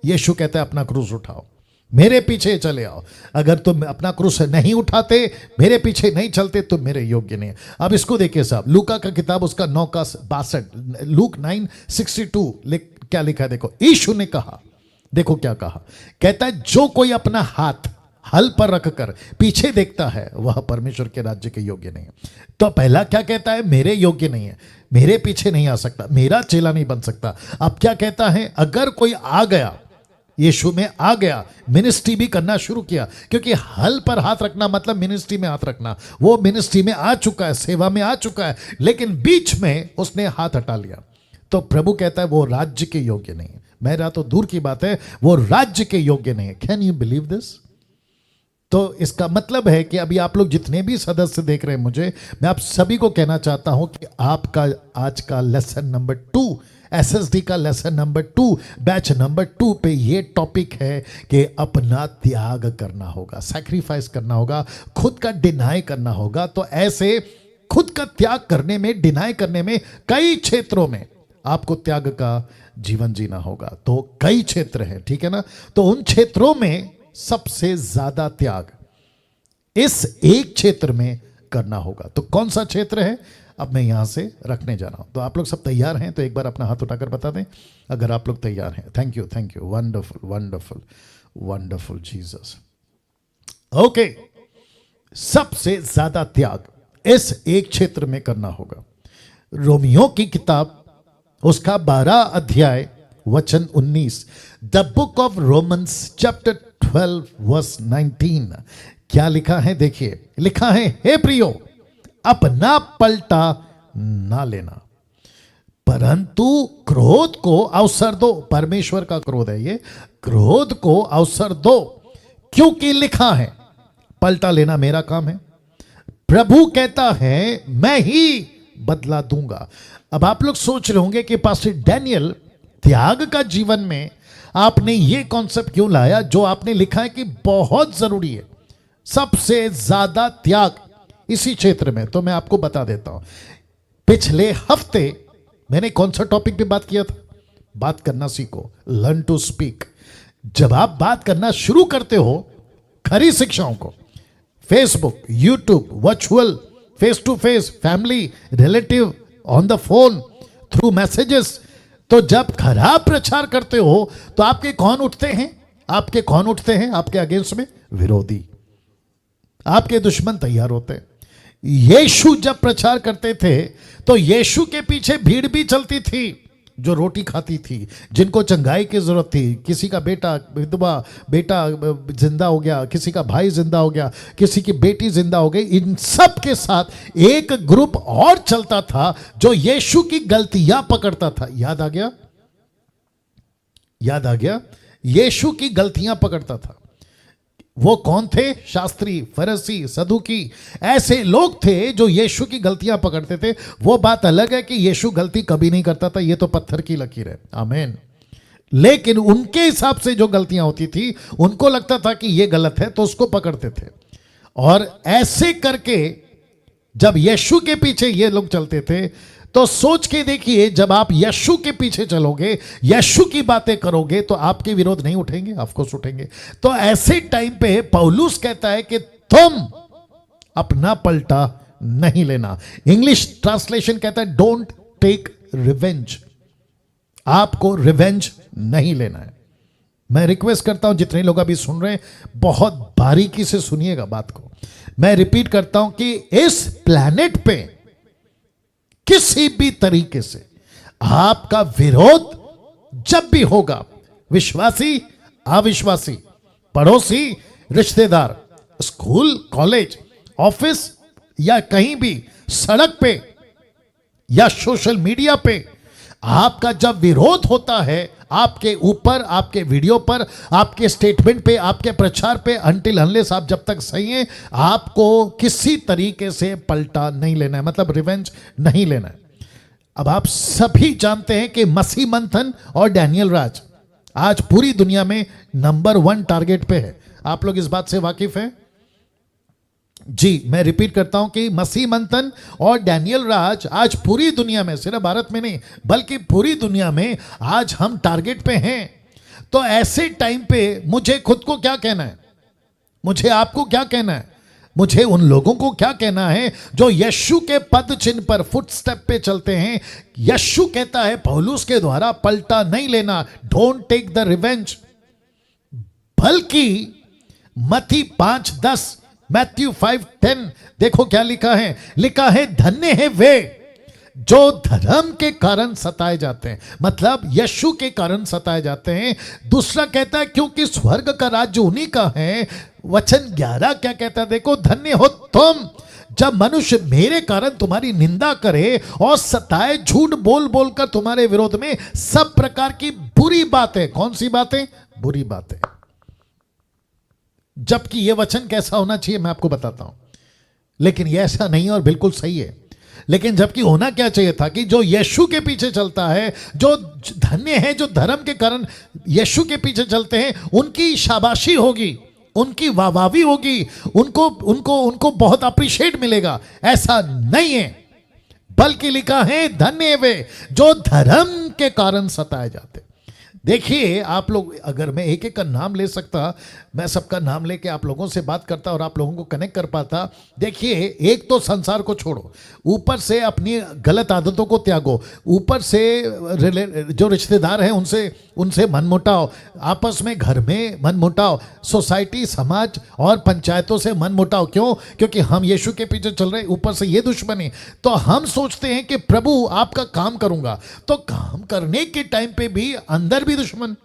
यीशु कहता है अपना क्रूस उठाओ, मेरे पीछे चले आओ। अगर तुम अपना क्रूस नहीं उठाते, मेरे पीछे नहीं चलते, तुम मेरे योग्य नहीं है। अब इसको देखिए साहब, लूका का किताब उसका 9:62, लूक 9:62 क्या लिखा है देखो। यीशु ने कहा, देखो क्या कहा, कहता है जो कोई अपना हाथ हल पर रखकर पीछे देखता है वह परमेश्वर के राज्य के योग्य नहीं है। तो पहला क्या कहता है? मेरे योग्य नहीं है, मेरे पीछे नहीं आ सकता, मेरा चेला नहीं बन सकता। अब क्या कहता है? अगर कोई आ गया, यीशु में आ गया, मिनिस्ट्री भी करना शुरू किया, क्योंकि हल पर हाथ रखना मतलब मिनिस्ट्री में हाथ रखना। वो मिनिस्ट्री में आ चुका है, सेवा में आ चुका है, लेकिन बीच में उसने हाथ हटा लिया। तो प्रभु कहता है वो राज्य के योग्य नहीं है। मेरा तो दूर की बात है, वो राज्य के योग्य नहीं है। Can you believe this? तो इसका मतलब है कि अभी आप लोग जितने भी सदस्य देख रहे हैं मुझे, मैं आप सभी को कहना चाहता हूं कि आपका आज का लेसन नंबर 2, एसएसडी का लेसन नंबर 2, बैच नंबर 2 पे ये टॉपिक है कि अपना त्याग करना होगा, सैक्रिफाइस करना होगा, खुद का डिनाई करना होगा। तो ऐसे खुद का त्याग करने में, डिनाई करने में, कई क्षेत्रों में आपको त्याग का जीवन जीना होगा। तो कई क्षेत्र हैं, ठीक है ना? तो उन क्षेत्रों में सबसे ज्यादा त्याग इस एक क्षेत्र में करना होगा। तो कौन सा क्षेत्र है? अब मैं यहां से रखने जा रहा हूं। तो आप लोग सब तैयार हैं? तो एक बार अपना हाथ उठाकर बता दें अगर आप लोग तैयार हैं। Thank you, thank you, wonderful wonderful wonderful Jesus. Okay, सबसे ज्यादा त्याग इस एक क्षेत्र में करना होगा। रोमियो की किताब उसका 12 अध्याय वचन 19, the book of Romans chapter 12 verse 19, क्या लिखा है? देखिए, लिखा है, हे प्रियो, अपना पलटा ना लेना, परंतु क्रोध को अवसर दो। परमेश्वर का क्रोध है ये, क्रोध को अवसर दो, क्योंकि लिखा है, पलटा लेना मेरा काम है, प्रभु कहता है मैं ही बदला दूंगा। अब आप लोग सोच रहे होंगे कि पास्टर डैनियल, त्याग का जीवन में आपने ये कॉन्सेप्ट क्यों लाया जो आपने लिखा है कि बहुत जरूरी है, सबसे ज्यादा त्याग इसी क्षेत्र में। तो मैं आपको बता देता हूं, पिछले हफ्ते मैंने कौन सा टॉपिक पे बात किया था? बात करना सीखो, लर्न टू स्पीक। जब आप बात करना शुरू करते हो खरी शिक्षाओं को, Facebook, YouTube, virtual, face to face, family, relative, on the phone, through messages, तो जब खराब प्रचार करते हो तो आपके कौन उठते हैं? आपके कौन उठते हैं आपके अगेंस्ट में? विरोधी, आपके दुश्मन तैयार होते हैं। यीशु जब प्रचार करते थे तो यीशु के पीछे भीड़ भी चलती थी जो रोटी खाती थी, जिनको चंगाई की जरूरत थी। किसी का बेटा, विधवा बेटा जिंदा हो गया, किसी का भाई जिंदा हो गया, किसी की बेटी जिंदा हो गई। इन सब के साथ एक ग्रुप और चलता था जो यीशु की गलतियां पकड़ता था। याद आ गया? याद आ गया? यीशु की गलतियां पकड़ता था। वो कौन थे? शास्त्री, फरीसी, सदूकी, ऐसे लोग थे जो यीशु की गलतियां पकड़ते थे। वो बात अलग है कि यीशु गलती कभी नहीं करता था, ये तो पत्थर की लकीर है, आमीन। लेकिन उनके हिसाब से जो गलतियां होती थी, उनको लगता था कि ये गलत है, तो उसको पकड़ते थे। और ऐसे करके जब यीशु के पीछे ये लोग चलते थे, तो सोच के देखिए, जब आप यीशु के पीछे चलोगे, यीशु की बातें करोगे, तो आपके विरोध नहीं उठेंगे? ऑफकोर्स उठेंगे। तो ऐसे टाइम पे पौलुस कहता है कि तुम अपना पलटा नहीं लेना। इंग्लिश ट्रांसलेशन कहता है डोंट टेक रिवेंज। आपको रिवेंज नहीं लेना है। मैं रिक्वेस्ट करता हूं, जितने लोग अभी सुन रहे हैं, बहुत बारीकी से सुनिएगा बात को। मैं रिपीट करता हूं कि इस प्लैनेट पे किसी भी तरीके से आपका विरोध जब भी होगा, विश्वासी, अविश्वासी, पड़ोसी, रिश्तेदार, स्कूल, कॉलेज, ऑफिस या कहीं भी, सड़क पे या सोशल मीडिया पे, आपका जब विरोध होता है आपके ऊपर, आपके वीडियो पर, आपके स्टेटमेंट पे, आपके प्रचार पे, अनटिल अनलेस आप जब तक सही हैं, आपको किसी तरीके से पलटा नहीं लेना है, मतलब रिवेंज नहीं लेना है। अब आप सभी जानते हैं कि मसीह मंथन और डैनियल राज आज पूरी दुनिया में नंबर 1 टारगेट पे है। आप लोग इस बात से वाकिफ हैं? जी, मैं रिपीट करता हूं कि मसीह मंथन और डैनियल राज आज पूरी दुनिया में, सिर्फ भारत में नहीं बल्कि पूरी दुनिया में आज हम टारगेट पे हैं। तो ऐसे टाइम पे मुझे खुद को क्या कहना है? मुझे आपको क्या कहना है? मुझे उन लोगों को क्या कहना है जो यीशु के पद चिन्ह पर, फुटस्टेप पे चलते हैं? यीशु कहता है पौलुस के द्वारा, पलटा नहीं लेना, डोंट टेक द रिवेंज। बल्कि मत्ती 5:10, मैथ्यू 5:10, देखो क्या लिखा है। लिखा है धन्य है वे जो धर्म के कारण सताए जाते हैं, मतलब यीशु के कारण सताए जाते हैं। दूसरा कहता है क्योंकि स्वर्ग का राज्य उन्हीं का है। वचन 11 क्या कहता है? देखो, धन्य हो तुम जब मनुष्य मेरे कारण तुम्हारी निंदा करे और सताए, झूठ बोल बोलकर तुम्हारे विरोध में सब प्रकार की बुरी बातें। कौन सी बातें? बुरी बातें। जबकि यह वचन कैसा होना चाहिए मैं आपको बताता हूं, लेकिन यह ऐसा नहीं है और बिल्कुल सही है। लेकिन जबकि होना क्या चाहिए था कि जो यीशु के पीछे चलता है, जो धन्य है जो धर्म के कारण यीशु के पीछे चलते हैं, उनकी शाबाशी होगी, उनकी वाहवाही होगी, उनको उनको उनको बहुत अप्रिशिएट मिलेगा। ऐसा नहीं है, बल्कि लिखा है धन्य वे जो धर्म के कारण सताए जाते। देखिए, आप लोग, अगर मैं एक एक का नाम ले सकता, मैं सबका नाम लेके आप लोगों से बात करता और आप लोगों को कनेक्ट कर पाता। देखिए, एक तो संसार को छोड़ो, ऊपर से अपनी गलत आदतों को त्यागो, ऊपर से जो रिश्तेदार हैं उनसे मनमुटाव, आपस में घर में मनमुटाव, सोसाइटी, समाज और पंचायतों से मनमुटाव। क्यों? क्योंकि हम यीशु के पीछे चल रहे हैं, ऊपर से ये दुश्मनी। तो हम सोचते हैं कि प्रभु आपका काम करूंगा, तो काम करने के टाइम पे भी अंदर भी दुश्मन।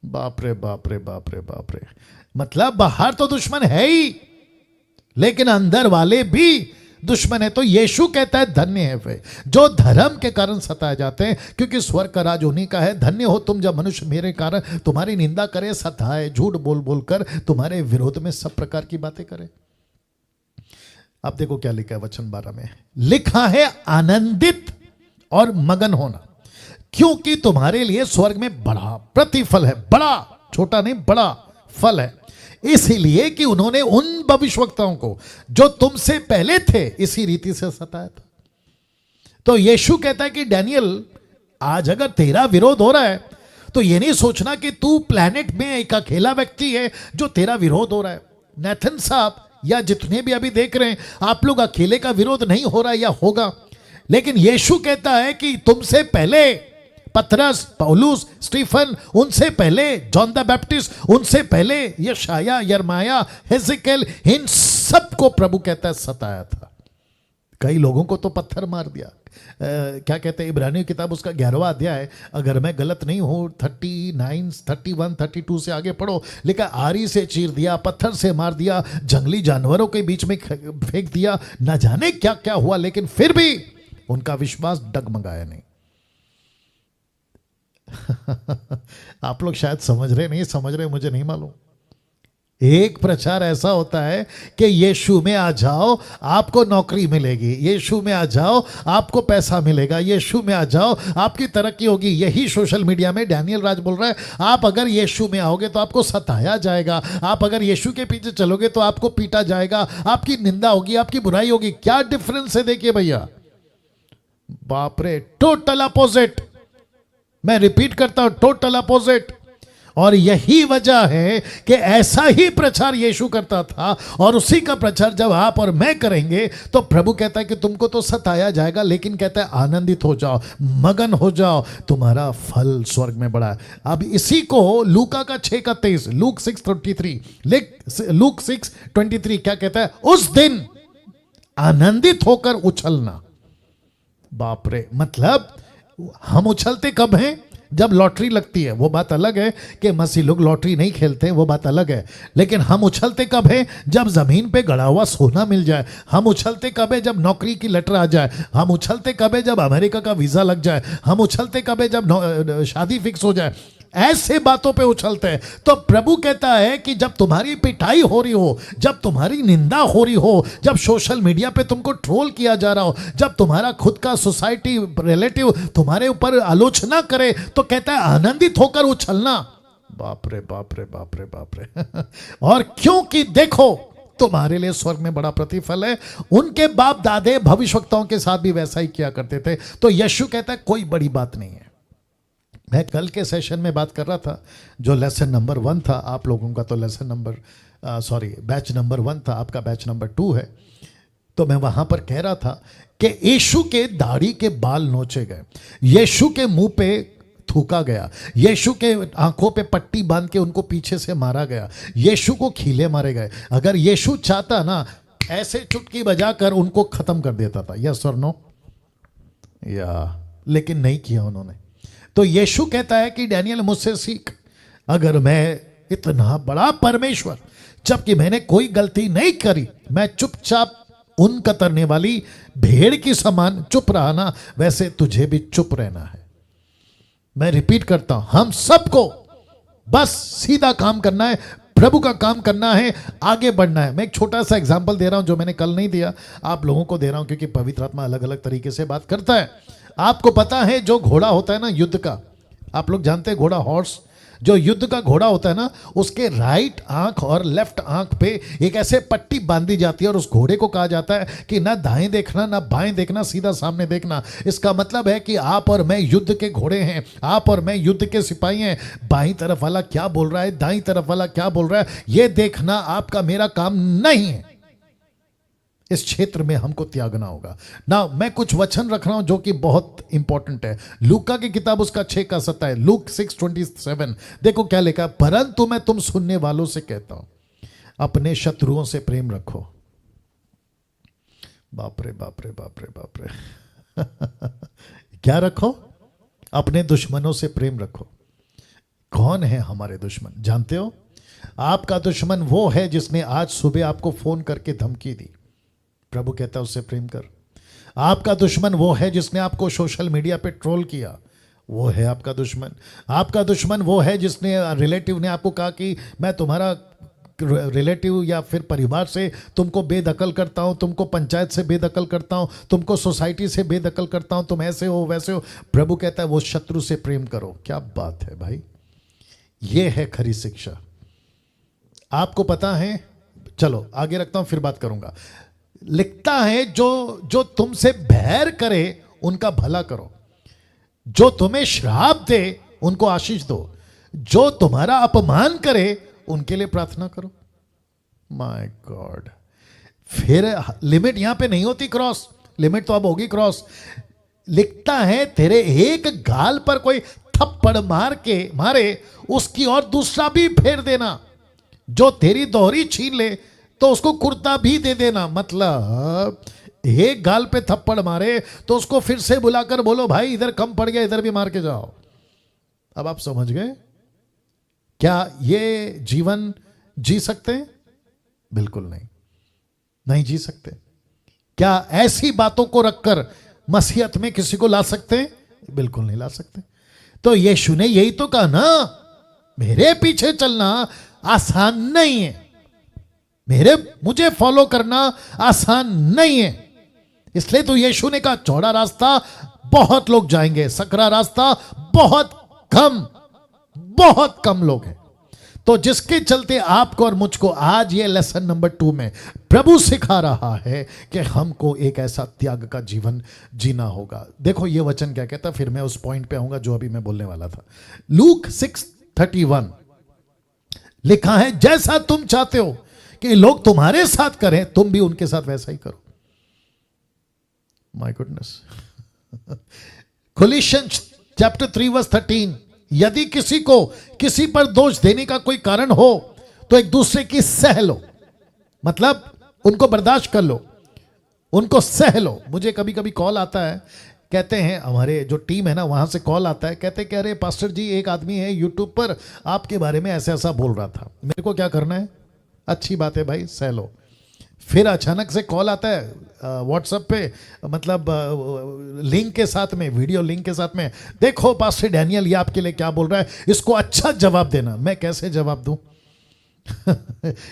बाप रे बाप रे बाप रे बाप रे, मतलब बाहर तो दुश्मन है ही, लेकिन अंदर वाले भी दुश्मन है। तो यीशु कहता है धन्य है वे जो धर्म के कारण सताए जाते हैं, क्योंकि स्वर्ग का राज उन्हीं का है। धन्य हो तुम जब मनुष्य मेरे कारण तुम्हारी निंदा करे, सताए, झूठ बोल बोलकर तुम्हारे विरोध में सब प्रकार की बातें करे। अब देखो क्या लिखा है वचन 12 में, लिखा है आनंदित और मगन होना, क्योंकि तुम्हारे लिए स्वर्ग में बड़ा प्रतिफल है, बड़ा, छोटा नहीं, बड़ा फल है, इसीलिए कि उन्होंने उन भविष्यवक्ताओं को जो तुमसे पहले थे इसी रीति से सताया था। तो यीशु कहता है कि डैनियल, आज अगर तेरा विरोध हो रहा है तो ये नहीं सोचना कि तू प्लेनेट में एक अकेला व्यक्ति है जो तेरा विरोध हो रहा है। नेथन साहब या जितने भी अभी देख रहे हैं, आप लोग अकेले का विरोध नहीं हो रहा या होगा, लेकिन यीशु कहता है कि तुमसे पहले पतरस, पौलुस, स्टीफन, उनसे पहले जॉन द बैप्टिस्ट, उनसे पहले यशाया, यरमाया, हेजेकियल, इन सबको प्रभु कहता है सताया था। कई लोगों को तो पत्थर मार दिया। क्या कहते हैं, इब्रानियों की किताब उसका 11वां अध्याय, अगर मैं गलत नहीं हूं 39, 31, 32 से आगे पढ़ो, लिखा आरी से चीर दिया, पत्थर से मार दिया, जंगली जानवरों के बीच में फेंक दिया, न जाने क्या क्या हुआ, लेकिन फिर भी उनका विश्वास डगमगाया नहीं। आप लोग शायद समझ रहे नहीं समझ रहे, मुझे नहीं मालूम। एक प्रचार ऐसा होता है कि यीशु में आ जाओ आपको नौकरी मिलेगी, यीशु में आ जाओ आपको पैसा मिलेगा, यीशु में आ जाओ आपकी तरक्की होगी। यही सोशल मीडिया में डैनियल राज बोल रहा है, आप अगर यीशु में आओगे तो आपको सताया जाएगा, आप अगर यीशु के पीछे चलोगे तो आपको पीटा जाएगा, आपकी निंदा होगी, आपकी बुराई होगी। क्या डिफरेंस है देखिए भैया, बाप रे, टोटल अपोजिट। मैं रिपीट करता हूं, टोटल अपोजिट। और यही वजह है कि ऐसा ही प्रचार यीशु करता था, और उसी का प्रचार जब आप और मैं करेंगे तो प्रभु कहता है कि तुमको तो सताया जाएगा, लेकिन कहता है आनंदित हो जाओ, मगन हो जाओ, तुम्हारा फल स्वर्ग में बड़ा है। अब इसी को लूका का 6:23, लूक 6:23, लूक 6:23 क्या कहता है, उस दिन आनंदित होकर उछलना। बाप रे, मतलब हम उछलते कब हैं, जब लॉटरी लगती है। वो बात अलग है कि मसीह लोग लॉटरी नहीं खेलते, वो बात अलग है, लेकिन हम उछलते कब हैं, जब जमीन पे गड़ा हुआ सोना मिल जाए। हम उछलते कब है, जब नौकरी की लेटर आ जाए। हम उछलते कब है, जब अमेरिका का वीजा लग जाए। हम उछलते कब है, जब शादी फिक्स हो जाए। ऐसे बातों पे उछलते हैं। तो प्रभु कहता है कि जब तुम्हारी पिटाई हो रही हो, जब तुम्हारी निंदा हो रही हो, जब सोशल मीडिया पे तुमको ट्रोल किया जा रहा हो, जब तुम्हारा खुद का सोसाइटी रिलेटिव तुम्हारे ऊपर आलोचना करे, तो कहता है आनंदित होकर उछलना। बाप रे बाप रे बाप रे बाप रे। और क्योंकि देखो तुम्हारे लिए स्वर्ग में बड़ा प्रतिफल है। उनके बाप दादे भविष्यवक्ताओं के साथ भी वैसा ही किया करते थे। तो यीशु कहता है कोई बड़ी बात नहीं है। मैं कल के सेशन में बात कर रहा था, जो लेसन नंबर 1 था, आप लोगों का तो लेसन नंबर बैच नंबर 1 था, आपका बैच नंबर 2 है। तो मैं वहां पर कह रहा था कि यीशु के दाढ़ी के बाल नोचे गए, यीशु के मुंह पे थूका गया, यीशु के आंखों पे पट्टी बांध के उनको पीछे से मारा गया, यीशु को खीले मारे गए। अगर यीशु चाहता ना, ऐसे चुटकी बजाकर उनको खत्म कर देता था, यस और नो, या, लेकिन नहीं किया उन्होंने। तो यीशु कहता है कि डैनियल मुझसे सीख, अगर मैं इतना बड़ा परमेश्वर, जबकि मैंने कोई गलती नहीं करी, मैं चुपचाप उन कतरने वाली भेड़ की समान चुप रहा ना, वैसे तुझे भी चुप रहना है। मैं रिपीट करता हूं, हम सबको बस सीधा काम करना है, प्रभु का काम करना है, आगे बढ़ना है। मैं एक छोटा सा एग्जांपल दे रहा हूं जो मैंने कल नहीं दिया, आप लोगों को दे रहा हूं क्योंकि पवित्र आत्मा अलग अलग तरीके से बात करता है। आपको पता है जो घोड़ा होता है ना युद्ध का, आप लोग जानते हैं घोड़ा, हॉर्स, जो युद्ध का घोड़ा होता है ना, उसके राइट आंख और लेफ्ट आंख पे एक ऐसे पट्टी बांधी जाती है, और उस घोड़े को कहा जाता है कि ना दाएं देखना ना बाएं देखना, सीधा सामने देखना। इसका मतलब है कि आप और मैं युद्ध के घोड़े हैं, आप और मैं युद्ध के सिपाही हैं। बाईं तरफ वाला क्या बोल रहा है, दाईं तरफ वाला क्या बोल रहा है, यह देखना आपका मेरा काम नहीं है। इस क्षेत्र में हमको त्यागना होगा ना। मैं कुछ वचन रख रहा हूं जो कि बहुत इंपॉर्टेंट है। लूका की किताब उसका 6:7 है, लूक 6:27। देखो क्या लिखा, परंतु मैं तुम सुनने वालों से कहता हूं, अपने शत्रुओं से प्रेम रखो। बाप रे बाप रे बाप रे बाप रे। क्या रखो, अपने दुश्मनों से प्रेम रखो। कौन है हमारे दुश्मन, जानते हो? आपका दुश्मन वो है जिसने आज सुबह आपको फोन करके धमकी दी, प्रभु कहता है उससे प्रेम कर। आपका दुश्मन वो है जिसने आपको सोशल मीडिया पे ट्रोल किया, वो है आपका दुश्मन। आपका दुश्मन वो है जिसने रिलेटिव ने आपको कहा कि मैं तुम्हारा रिलेटिव या फिर परिवार से तुमको बेदखल करता हूं, तुमको पंचायत से बेदखल करता हूं, तुमको सोसाइटी से बेदखल करता हूं, तुम ऐसे हो वैसे हो। प्रभु कहता है वो शत्रु से प्रेम करो। क्या बात है भाई, ये है खरी शिक्षा। आपको पता है, चलो आगे रखता हूं फिर बात करूंगा। लिखता है जो तुमसे बैर करे उनका भला करो, जो तुम्हें श्राप दे उनको आशीष दो, जो तुम्हारा अपमान करे उनके लिए प्रार्थना करो। माय गॉड, फिर लिमिट यहां पे नहीं होती क्रॉस, लिमिट तो अब होगी क्रॉस। लिखता है तेरे एक गाल पर कोई थप्पड़ मारे उसकी और दूसरा भी फेर देना, जो तेरी दोहरी छीन ले तो उसको कुर्ता भी दे देना। मतलब एक गाल पे थप्पड़ मारे तो उसको फिर से बुलाकर बोलो भाई इधर कम पड़ गया, इधर भी मार के जाओ। अब आप समझ गए? क्या ये जीवन जी सकते हैं? बिल्कुल नहीं, नहीं जी सकते। क्या ऐसी बातों को रखकर मसीहत में किसी को ला सकते हैं? बिल्कुल नहीं ला सकते। तो यीशु ने यही तो कहा ना, मेरे पीछे चलना आसान नहीं है, मुझे फॉलो करना आसान नहीं है। इसलिए तो यीशु ने कहा चौड़ा रास्ता बहुत लोग जाएंगे, सकरा रास्ता बहुत कम लोग हैं। तो जिसके चलते आपको और मुझको आज ये लेसन नंबर 2 में प्रभु सिखा रहा है कि हमको एक ऐसा त्याग का जीवन जीना होगा। देखो ये वचन क्या कहता, फिर मैं उस पॉइंट पे आऊंगा जो अभी मैं बोलने वाला था। लूक 6:31 लिखा है, जैसा तुम चाहते हो कि लोग तुम्हारे साथ करें तुम भी उनके साथ वैसा ही करो। My goodness. कोलिशंस चैप्टर 3:13, यदि किसी को किसी पर दोष देने का कोई कारण हो तो एक दूसरे की सह लो, मतलब उनको बर्दाश्त कर लो, उनको सह लो। मुझे कभी कभी कॉल आता है, कहते हैं हमारे जो टीम है ना वहां से कॉल आता है, कहते कह रहे पास्टर जी एक आदमी है यूट्यूब पर आपके बारे में ऐसा ऐसा बोल रहा था, मेरे को क्या करना है? अच्छी बात है भाई, सह लो। फिर अचानक से कॉल आता है व्हाट्सएप पे, मतलब लिंक के साथ में, वीडियो लिंक के साथ में, देखो पास्टर डैनियल ये आपके लिए क्या बोल रहा है, इसको अच्छा जवाब देना। मैं कैसे जवाब दूं?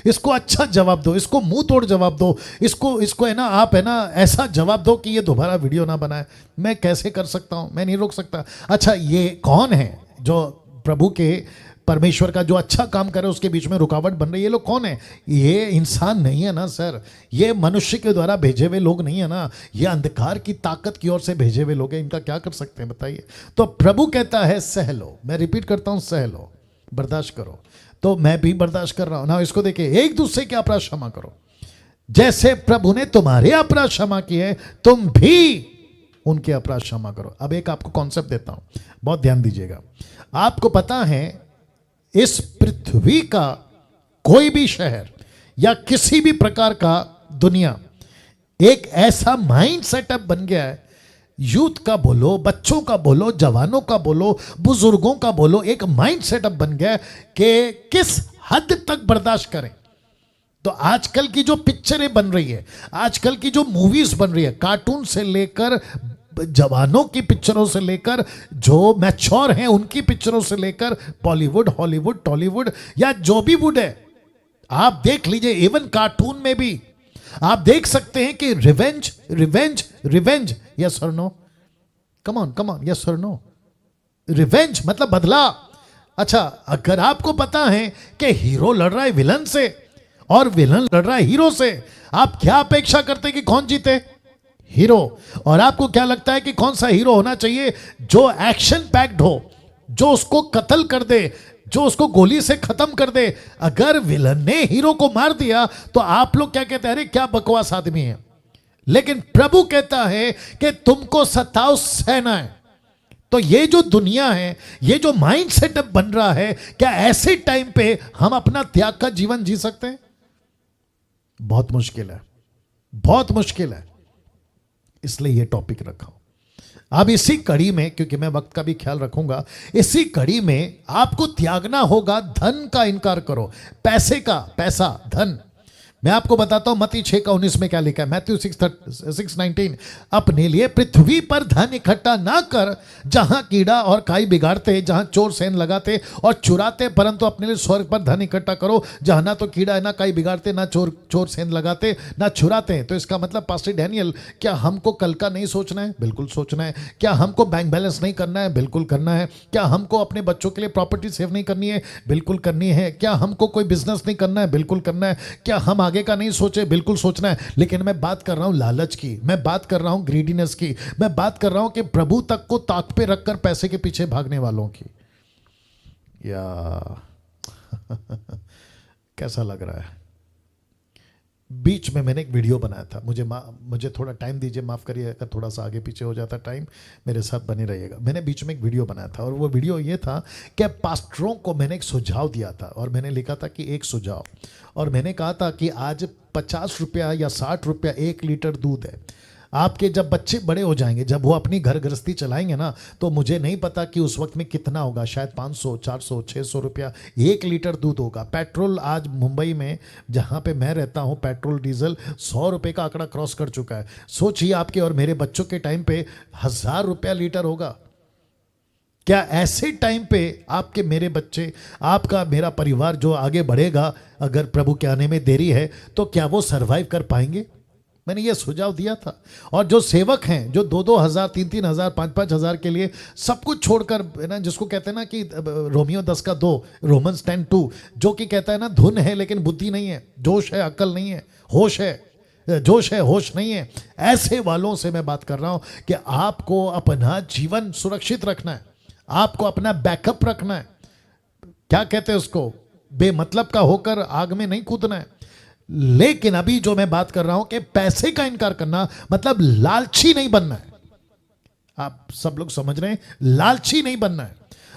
इसको अच्छा जवाब दो, इसको मुंह तोड़ जवाब दो, इसको है ना, आप है ना ऐसा जवाब दो कि ये दोबारा वीडियो ना बनाए। मैं कैसे कर सकता हूं? मैं नहीं रोक सकता। अच्छा ये कौन है जो प्रभु के परमेश्वर का जो अच्छा काम करे उसके बीच में रुकावट बन रही है? ये लोग कौन है? ये इंसान नहीं है ना सर, ये मनुष्य के द्वारा भेजे हुए लोग नहीं है ना, ये अंधकार की ताकत की ओर से भेजे हुए लोग हैं। इनका क्या कर सकते हैं बताइए? तो प्रभु कहता है सह लो। मैं रिपीट करता हूं, सह लो, बर्दाश्त करो। तो मैं भी बर्दाश्त कर रहा हूं ना। इसको देखिए, एक दूसरे के अपराध क्षमा करो, जैसे प्रभु ने तुम्हारे अपराध क्षमा किए तुम भी उनके अपराध क्षमा करो। अब एक आपको कॉन्सेप्ट देता हूं, बहुत ध्यान दीजिएगा। आपको पता है इस पृथ्वी का कोई भी शहर या किसी भी प्रकार का दुनिया एक ऐसा माइंड सेटअप बन गया है, यूथ का बोलो, बच्चों का बोलो, जवानों का बोलो, बुजुर्गों का बोलो, एक माइंड सेटअप बन गया कि किस हद तक बर्दाश्त करें। तो आजकल की जो पिक्चरें बन रही है, आजकल की जो मूवीज बन रही है, कार्टून से लेकर जवानों की पिक्चरों से लेकर जो मैच्योर हैं उनकी पिक्चरों से लेकर बॉलीवुड, हॉलीवुड, टॉलीवुड या जो भी वुड है, आप देख लीजिए। इवन कार्टून में भी आप देख सकते हैं कि रिवेंज रिवेंज रिवेंज, यस और नो, कम ऑन, यस और नो। रिवेंज मतलब बदला। अच्छा, अगर आपको पता है कि हीरो लड़ रहा है विलन से और विलन लड़ रहा है हीरो से, आप क्या अपेक्षा करते हैं कि कौन जीते? हीरो। और आपको क्या लगता है कि कौन सा हीरो होना चाहिए? जो एक्शन पैक्ड हो, जो उसको कत्ल कर दे, जो उसको गोली से खत्म कर दे। अगर विलन ने हीरो को मार दिया तो आप लोग क्या कहते हैं? अरे क्या बकवास आदमी है। लेकिन प्रभु कहता है कि तुमको सताओ सहना है। तो ये जो दुनिया है, ये जो माइंड सेटअप बन रहा है, क्या ऐसे टाइम पे हम अपना त्याग का जीवन जी सकते हैं? बहुत मुश्किल है, बहुत मुश्किल है। इसलिए ये टॉपिक रखा हूं। अब इसी कड़ी में, क्योंकि मैं वक्त का भी ख्याल रखूंगा, इसी कड़ी में आपको त्यागना होगा धन का। इनकार करो, पैसे का, पैसा, धन। मैं आपको बताता हूं मत्ती 6:19 में क्या लिखा है, मैथ्यू 6:19, अपने लिए पृथ्वी पर धन इकट्ठा ना कर जहां कीड़ा और काई बिगाड़ते, जहां चोर सेंध लगाते और चुराते, परंतु अपने लिए स्वर्ग पर धन इकट्ठा करो जहां ना तो कीड़ा है, ना काई बिगाड़ते, ना चोर सेंध लगाते, ना चुराते हैं। तो इसका मतलब पास्टर डैनियल, क्या हमको कल का नहीं सोचना है? बिल्कुल सोचना है। क्या हमको बैंक बैलेंस नहीं करना है? बिल्कुल करना है। क्या हमको अपने बच्चों के लिए प्रॉपर्टी सेव नहीं करनी है? बिल्कुल करनी है। क्या हमको कोई बिजनेस नहीं करना है? बिल्कुल करना है। क्या हम आगे का नहीं सोचे? बिल्कुल सोचना है। लेकिन मैं बात कर रहा हूं लालच की, मैं बात कर रहा हूं ग्रीडीनेस की, मैं बात कर रहा हूं कि प्रभु तक को ताक पे रखकर पैसे के पीछे भागने वालों की। या कैसा लग रहा है? बीच में मैंने एक वीडियो बनाया था, मुझे थोड़ा टाइम दीजिए, माफ़ करिए अगर थोड़ा सा आगे पीछे हो जाता टाइम, मेरे साथ बने रहिएगा। मैंने बीच में एक वीडियो बनाया था और वो वीडियो ये था कि पास्टरों को मैंने एक सुझाव दिया था और मैंने लिखा था कि एक सुझाव, और मैंने कहा था कि आज 50 रुपया या 60 रुपया 1 लीटर दूध है। आपके जब बच्चे बड़े हो जाएंगे, जब वो अपनी घर गृहस्थी चलाएंगे ना, तो मुझे नहीं पता कि उस वक्त में कितना होगा, शायद 500, 400, 600 रुपया 1 लीटर दूध होगा। पेट्रोल आज मुंबई में जहाँ पे मैं रहता हूँ, पेट्रोल डीजल 100 रुपये का आंकड़ा क्रॉस कर चुका है। सोचिए आपके और मेरे बच्चों के टाइम पे 1000 रुपया लीटर होगा। क्या ऐसे टाइम पे आपके मेरे बच्चे, आपका मेरा परिवार जो आगे बढ़ेगा, अगर प्रभु के आने में देरी है, तो क्या वो सरवाइव कर पाएंगे? मैंने ये सुझाव दिया था। और जो सेवक हैं, जो 2-2 हज़ार, 3-3 हज़ार, 5-5 हज़ार के लिए सब कुछ छोड़कर, है ना, जिसको कहते हैं ना कि रोमियो 10:2, रोमन्स 10:2, जो कि कहता है ना, धुन है लेकिन बुद्धि नहीं है, जोश है अक्ल नहीं है, होश है जोश है होश नहीं है, ऐसे वालों से मैं बात कर रहा हूं कि आपको अपना जीवन सुरक्षित रखना है, आपको अपना बैकअप रखना है। क्या कहते हैं उसको, बेमतलब का होकर आग में नहीं कूदना है। लेकिन अभी जो मैं बात कर रहा हूं कि पैसे का इनकार करना मतलब लालची नहीं बनना है। आप सब लोग समझ रहे हैं, लालची नहीं बनना है।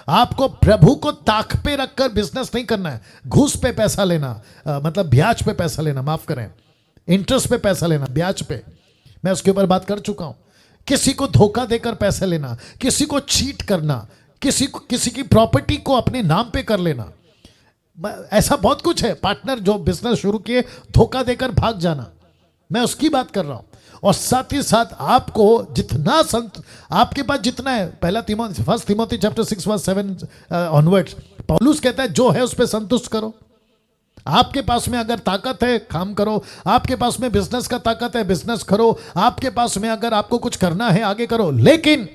आपको प्रभु को ताक पे रखकर बिजनेस नहीं करना है। घूस पे पैसा लेना, मतलब ब्याज पे पैसा लेना, माफ करें, इंटरेस्ट पे पैसा लेना, ब्याज पे, मैं उसके ऊपर बात कर चुका हूं। किसी को धोखा देकर पैसे लेना, किसी को चीट करना, किसी की प्रॉपर्टी को अपने नाम पे कर लेना, ऐसा बहुत कुछ है। पार्टनर जो बिजनेस शुरू किए, धोखा देकर भाग जाना, मैं उसकी बात कर रहा हूं। और साथ ही साथ आपको जितना आपके पास जितना है, फर्स्ट तिमोथी चैप्टर 6:7 ऑनवर्ड्स, पौलुस कहता है जो है उस पर संतुष्ट करो। आपके पास में अगर ताकत है, काम करो। आपके पास में बिजनेस का ताकत है, बिजनेस करो। आपके पास में अगर आपको कुछ करना है, आगे करो। लेकिन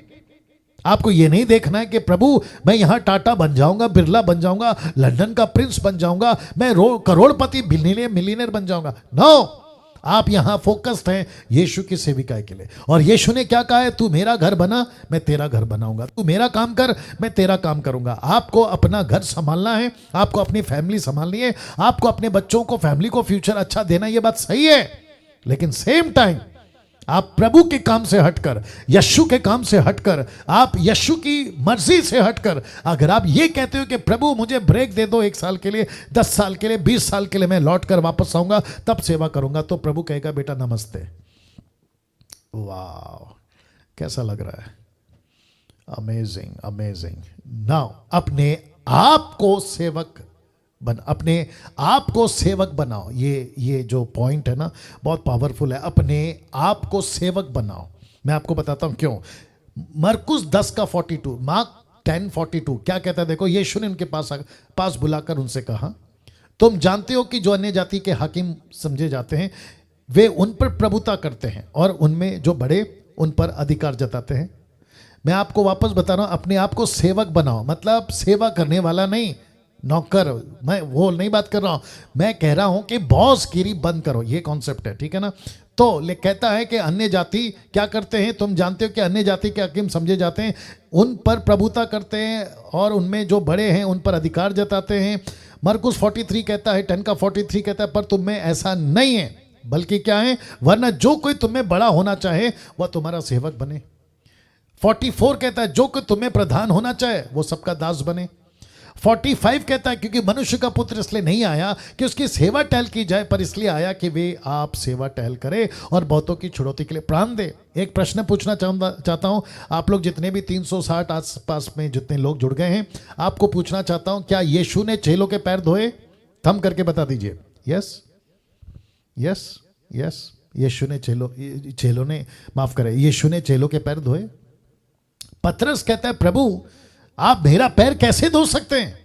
आपको यह नहीं देखना है कि प्रभु मैं यहां टाटा बन जाऊंगा, बिरला बन जाऊंगा, लंदन का प्रिंस बन जाऊंगा, मैं करोड़पति मिलीनियर बन जाऊंगा। नो, आप यहां फोकस्ड हैं यीशु की सेविकाई के लिए। और यीशु ने क्या कहा है, तू मेरा घर बना, मैं तेरा घर बनाऊंगा, तू मेरा काम कर, मैं तेरा काम करूंगा। आपको अपना घर संभालना है, आपको अपनी फैमिली संभालनी है, आपको अपने बच्चों को, फैमिली को फ्यूचर अच्छा देना, यह बात सही है। लेकिन सेम टाइम आप प्रभु के काम से हटकर, यीशु के काम से हटकर, आप यीशु की मर्जी से हटकर अगर आप ये कहते हो कि प्रभु मुझे ब्रेक दे दो 1 साल के लिए, 10 साल के लिए, 20 साल के लिए, मैं लौट कर वापस आऊंगा तब सेवा करूंगा, तो प्रभु कहेगा बेटा नमस्ते। वाह, कैसा लग रहा है? Amazing, amazing. नाउ अपने आप को सेवक अपने आप को सेवक बनाओ। ये जो पॉइंट है ना, बहुत पावरफुल है। अपने आप को सेवक बनाओ। मैं आपको बताता हूं क्यों। मरकुस 10:42, मार्क 10:42 क्या कहता है, देखो। यीशु ने उनके पास बुलाकर उनसे कहा, तुम जानते हो कि जो अन्य जाति के हाकिम समझे जाते हैं, वे उन पर प्रभुता करते हैं और उनमें जो बड़े उन पर अधिकार जताते हैं। मैं आपको वापस बता रहा हूं, अपने आप को सेवक बनाओ, मतलब सेवा करने वाला नहीं, नौकर। मैं वो नहीं बात कर रहा हूं, मैं कह रहा हूं कि बॉसगिरी बंद करो, ये कॉन्सेप्ट है, ठीक है ना। तो कहता है कि अन्य जाति क्या करते हैं, तुम जानते हो कि अन्य जाति के हाकिम समझे जाते हैं, उन पर प्रभुता करते हैं और उनमें जो बड़े हैं उन पर अधिकार जताते हैं। मरकुस 43 कहता है, 10:43 कहता है, पर तुम में ऐसा नहीं है, बल्कि क्या है, वरना जो कोई तुम्हें बड़ा होना चाहे वह तुम्हारा सेवक बने। 44 कहता है, जो कोई तुम्हें प्रधान होना चाहे वो सबका दास बने। 45 कहता है, क्योंकि मनुष्य का पुत्र इसलिए नहीं आया कि उसकी सेवा टहल की जाए, पर इसलिए आया कि वे आप सेवा टहल करे और बहुतों की छुड़ौती के लिए प्राण दे। एक प्रश्न पूछना चाहता हूं, आप लोग जितने भी 360 आसपास में जितने लोग जुड़ गए हैं, आपको पूछना चाहता हूं, क्या यीशु ने चेलों के पैर धोए? थम करके बता दीजिए। यस, यस यस, यीशु ने चेलों ने माफ करें, यीशु ने चेलों के पैर धोए। पतरस कहता है प्रभु आप मेरा पैर कैसे धो सकते हैं?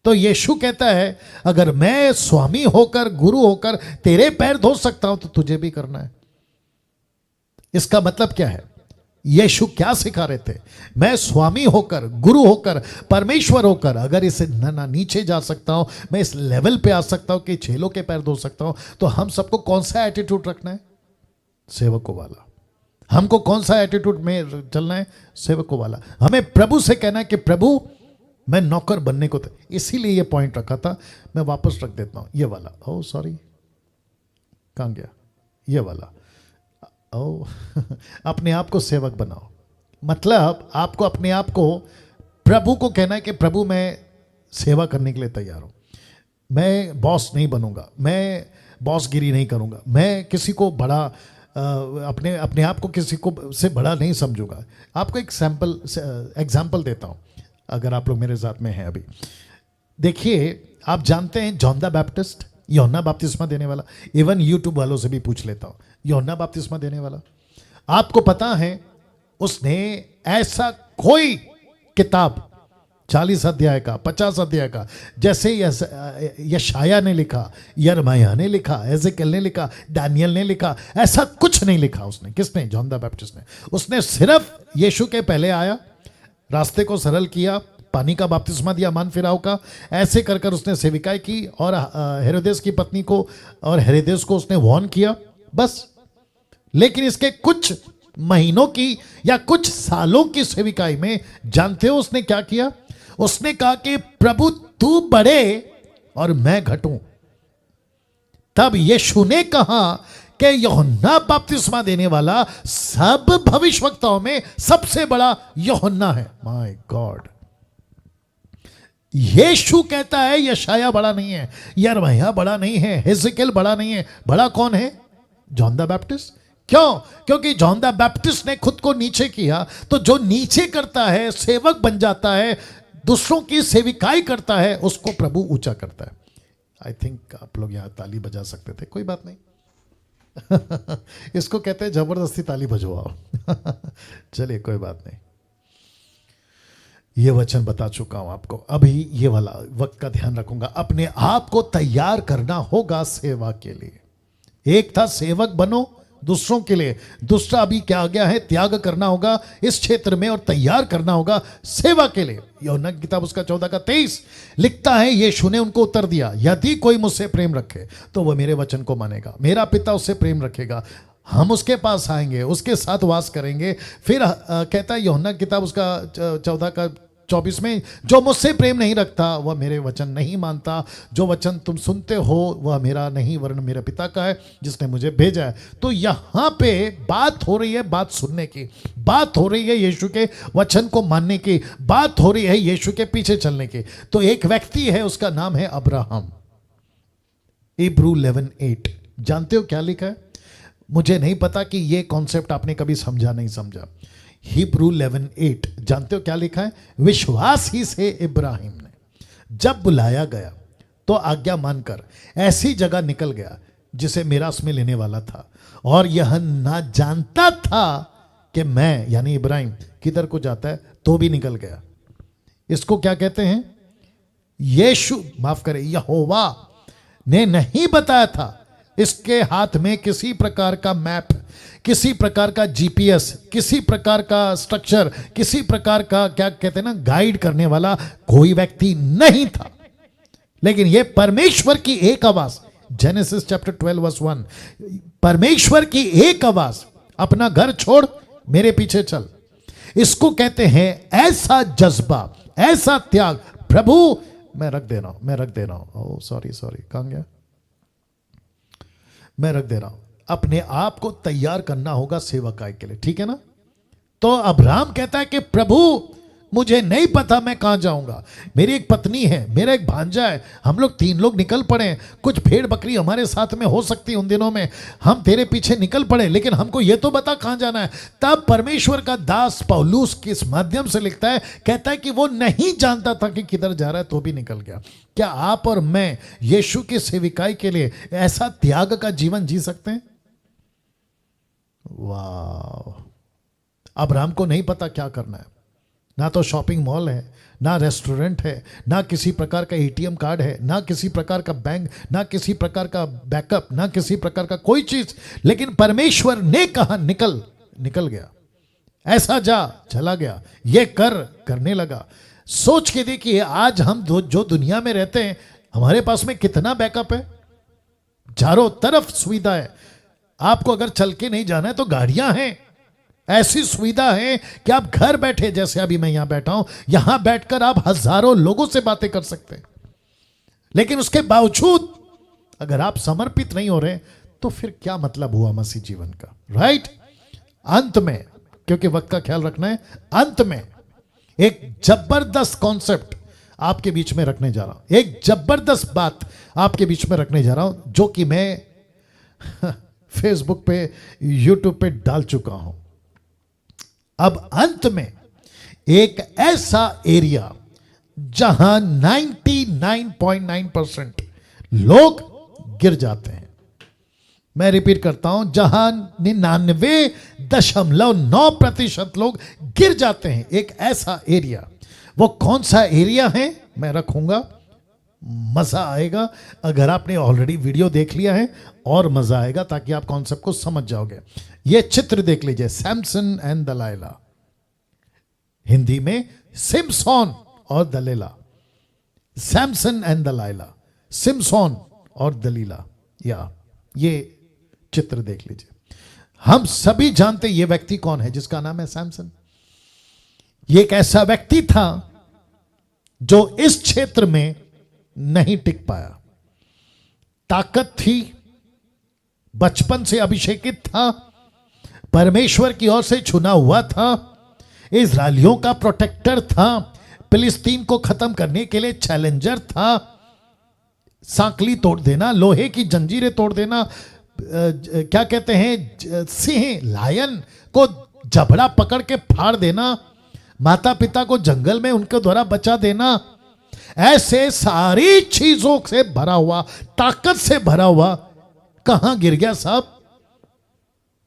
तो यीशु कहता है अगर मैं स्वामी होकर गुरु होकर तेरे पैर धो सकता हूं तो तुझे भी करना है। इसका मतलब क्या है? यीशु क्या सिखा रहे थे? मैं स्वामी होकर गुरु होकर परमेश्वर होकर अगर इसे ना नीचे जा सकता हूं, मैं इस लेवल पे आ सकता हूं कि चेलों के पैर धो सकता हूं, तो हम सबको कौन सा एटीट्यूड रखना है? सेवकों वाला। हमको कौन सा एटीट्यूड में चलना है? सेवकों वाला। हमें प्रभु से कहना है कि प्रभु मैं नौकर बनने को था। इसीलिए ये पॉइंट रखा था, मैं वापस रख देता हूं ये वाला। ओ सॉरी, कहां गया ये वाला? ओ अपने आप को सेवक बनाओ। मतलब आपको अपने आप को प्रभु को कहना है कि प्रभु मैं सेवा करने के लिए तैयार हूं। मैं बॉस नहीं बनूंगा, मैं बॉसगिरी नहीं करूंगा, मैं किसी को बड़ा अपने आप को किसी को से बड़ा नहीं समझूंगा। आपको एक एग्जाम्पल देता हूं, अगर आप लोग मेरे साथ में हैं अभी। देखिए आप जानते हैं जॉन द बैप्टिस्ट, यूहन्ना बपतिस्मा देने वाला। इवन यूट्यूब वालों से भी पूछ लेता हूं, यूहन्ना बपतिस्मा देने वाला, आपको पता है उसने ऐसा कोई किताब 40 अध्याय का 50 अध्याय का, जैसे यशाया ने लिखा, यिर्मयाह ने लिखा, एजेकियल ने लिखा, दानियल ने लिखा, ऐसा कुछ नहीं लिखा उसने। किसने? जॉन द बैप्टिस्ट ने। उसने सिर्फ यीशु के पहले आया, रास्ते को सरल किया, पानी का बपतिस्मा दिया मान फिराव का, ऐसे कर कर उसने सेविकाई की और हेरोदेस की पत्नी को और हेरोदेस को उसने वार्न किया, बस। लेकिन इसके कुछ महीनों की या कुछ सालों की सेविकाई में जानते हो उसने क्या किया? उसने कहा कि प्रभु तू बढ़े और मैं घटूं। तब यीशु ने कहा कि यूहन्ना बपतिस्मा देने वाला सब भविष्यवक्ताओं में सबसे बड़ा यूहन्ना है। माय गॉड, यीशु कहता है यशाया बड़ा नहीं है, यिर्मयाह बड़ा नहीं है, एजेकियल बड़ा नहीं है, बड़ा कौन है? John the Baptist. क्यों? क्योंकि जॉन द बैप्टिस्ट ने खुद को नीचे किया। तो जो नीचे करता है, सेवक बन जाता है, दूसरों की सेविकाई करता है, उसको प्रभु ऊंचा करता है। आई थिंक आप लोग यहां ताली बजा सकते थे, कोई बात नहीं। इसको कहते हैं जबरदस्ती ताली बजवाओ। चलिए कोई बात नहीं, ये वचन बता चुका हूं आपको। अभी ये वाला वक्त का ध्यान रखूंगा। अपने आप को तैयार करना होगा सेवा के लिए। एक था सेवक बनो दूसरों के लिए, दूसरा अभी क्या आ गया है? त्याग करना होगा इस क्षेत्र में और तैयार करना होगा सेवा के लिए। यूहन्ना की किताब उसका 14 का 23 लिखता है, यीशु ने उनको उत्तर दिया, यदि कोई मुझसे प्रेम रखे तो वह मेरे वचन को मानेगा, मेरा पिता उससे प्रेम रखेगा, हम उसके पास आएंगे, उसके साथ वास करेंगे। फिर कहता है यूहन्ना की किताब उसका 14 का 24 में, जो मुझसे प्रेम नहीं रखता वह मेरे वचन नहीं मानता, जो वचन तुम सुनते हो वह मेरा नहीं वरन मेरे पिता का है जिसने मुझे भेजा है। तो यहां पे बात हो रही है बात सुनने की, बात हो रही है यीशु के वचन को मानने की, बात हो रही है यीशु के पीछे चलने की। तो एक व्यक्ति है, उसका नाम है अब्राहम। इब्रू 11:8 जानते हो क्या लिखा है? मुझे नहीं पता कि यह कॉन्सेप्ट आपने कभी समझा नहीं समझा। हिब्रू 11:8 जानते हो क्या लिखा है? विश्वास ही से इब्राहिम ने जब बुलाया गया तो आज्ञा मानकर ऐसी जगह निकल गया जिसे मिरास में लेने वाला था, और यह ना जानता था कि मैं यानी इब्राहिम किधर को जाता है, तो भी निकल गया। इसको क्या कहते हैं? यीशु माफ करे यहोवा ने नहीं बताया था। इसके हाथ में किसी प्रकार का मैप, किसी प्रकार का जीपीएस, किसी प्रकार का स्ट्रक्चर, किसी प्रकार का क्या कहते हैं ना गाइड करने वाला कोई व्यक्ति नहीं था। लेकिन यह परमेश्वर की एक आवाज, जेनेसिस चैप्टर 12 वर्स 1, परमेश्वर की एक आवाज, अपना घर छोड़ मेरे पीछे चल। इसको कहते हैं ऐसा जज्बा, ऐसा त्याग। प्रभु मैं रख दे रहा हूं, ओह सॉरी कहां गया? मैं रख दे रहा हूं। अपने आप को तैयार करना होगा सेवकाई के लिए, ठीक है ना? तो अब्राहम कहता है कि प्रभु मुझे नहीं पता मैं कहाँ जाऊंगा। मेरी एक पत्नी है, मेरा एक भांजा है, हम लोग 3 लोग निकल पड़े हैं। कुछ भेड़ बकरी हमारे साथ में हो सकती है उन दिनों में, हम तेरे पीछे निकल पड़े, लेकिन हमको ये तो बता कहाँ जाना है। तब परमेश्वर का दास पौलुस किस माध्यम से लिखता है, कहता है कि वो नहीं जानता था कि किधर जा रहा है, तो भी निकल गया। क्या आप और मैं यीशु की सेविकाई के लिए ऐसा त्याग का जीवन जी सकते हैं? वाह! अब्राहम को नहीं पता क्या करना है। ना तो शॉपिंग मॉल है, ना रेस्टोरेंट है, ना किसी प्रकार का एटीएम कार्ड है, ना किसी प्रकार का बैंक, ना किसी प्रकार का बैकअप, ना किसी प्रकार का कोई चीज। लेकिन परमेश्वर ने कहा निकल, निकल गया। ऐसा जा, चला गया। ये करने लगा। सोच के देखिए, आज हम जो दुनिया में रहते हैं, हमारे पास में कितना बैकअप है, चारों तरफ सुविधा है। आपको अगर चल के नहीं जाना है तो गाड़ियां हैं, ऐसी सुविधा है कि आप घर बैठे, जैसे अभी मैं यहां बैठा हूं, यहां बैठकर आप हजारों लोगों से बातें कर सकते हैं। लेकिन उसके बावजूद अगर आप समर्पित नहीं हो रहे, तो फिर क्या मतलब हुआ मसीह जीवन का, राइट? अंत में, क्योंकि वक्त का ख्याल रखना है, अंत में एक जबरदस्त कॉन्सेप्ट आपके बीच में रखने जा रहा हूं, एक जबरदस्त बात आपके बीच में रखने जा रहा हूं, जो कि मैं फेसबुक पे, यूट्यूब पे डाल चुका हूं। अब अंत में एक ऐसा एरिया जहां 99.9% लोग गिर जाते हैं। मैं रिपीट करता हूं, जहां 99.9% लोग गिर जाते हैं। एक ऐसा एरिया, वो कौन सा एरिया है मैं रखूंगा, मजा आएगा। अगर आपने ऑलरेडी वीडियो देख लिया है और मजा आएगा, ताकि आप कॉन्सेप्ट को समझ जाओगे। ये चित्र देख लीजिए, सैमसन एंड दलाइला, हिंदी में सिमसोन और दलीला। सैमसन एंड दलाइला, सिमसोन और दलीला, या ये चित्र देख लीजिए। हम सभी जानते ये व्यक्ति कौन है, जिसका नाम है सैमसन। ये एक ऐसा व्यक्ति था जो इस क्षेत्र में नहीं टिक पाया। ताकत थी, बचपन से अभिषेकित था, परमेश्वर की ओर से चुना हुआ था, इजरायलियों का प्रोटेक्टर था, फिलिस्तीन को खत्म करने के लिए चैलेंजर था। सांकली तोड़ देना, लोहे की जंजीरें तोड़ देना, क्या कहते हैं, सिंह लायन को जबड़ा पकड़ के फाड़ देना, माता पिता को जंगल में उनके द्वारा बचा देना, ऐसे सारी चीजों से भरा हुआ, ताकत से भरा हुआ, कहां गिर गया साहब?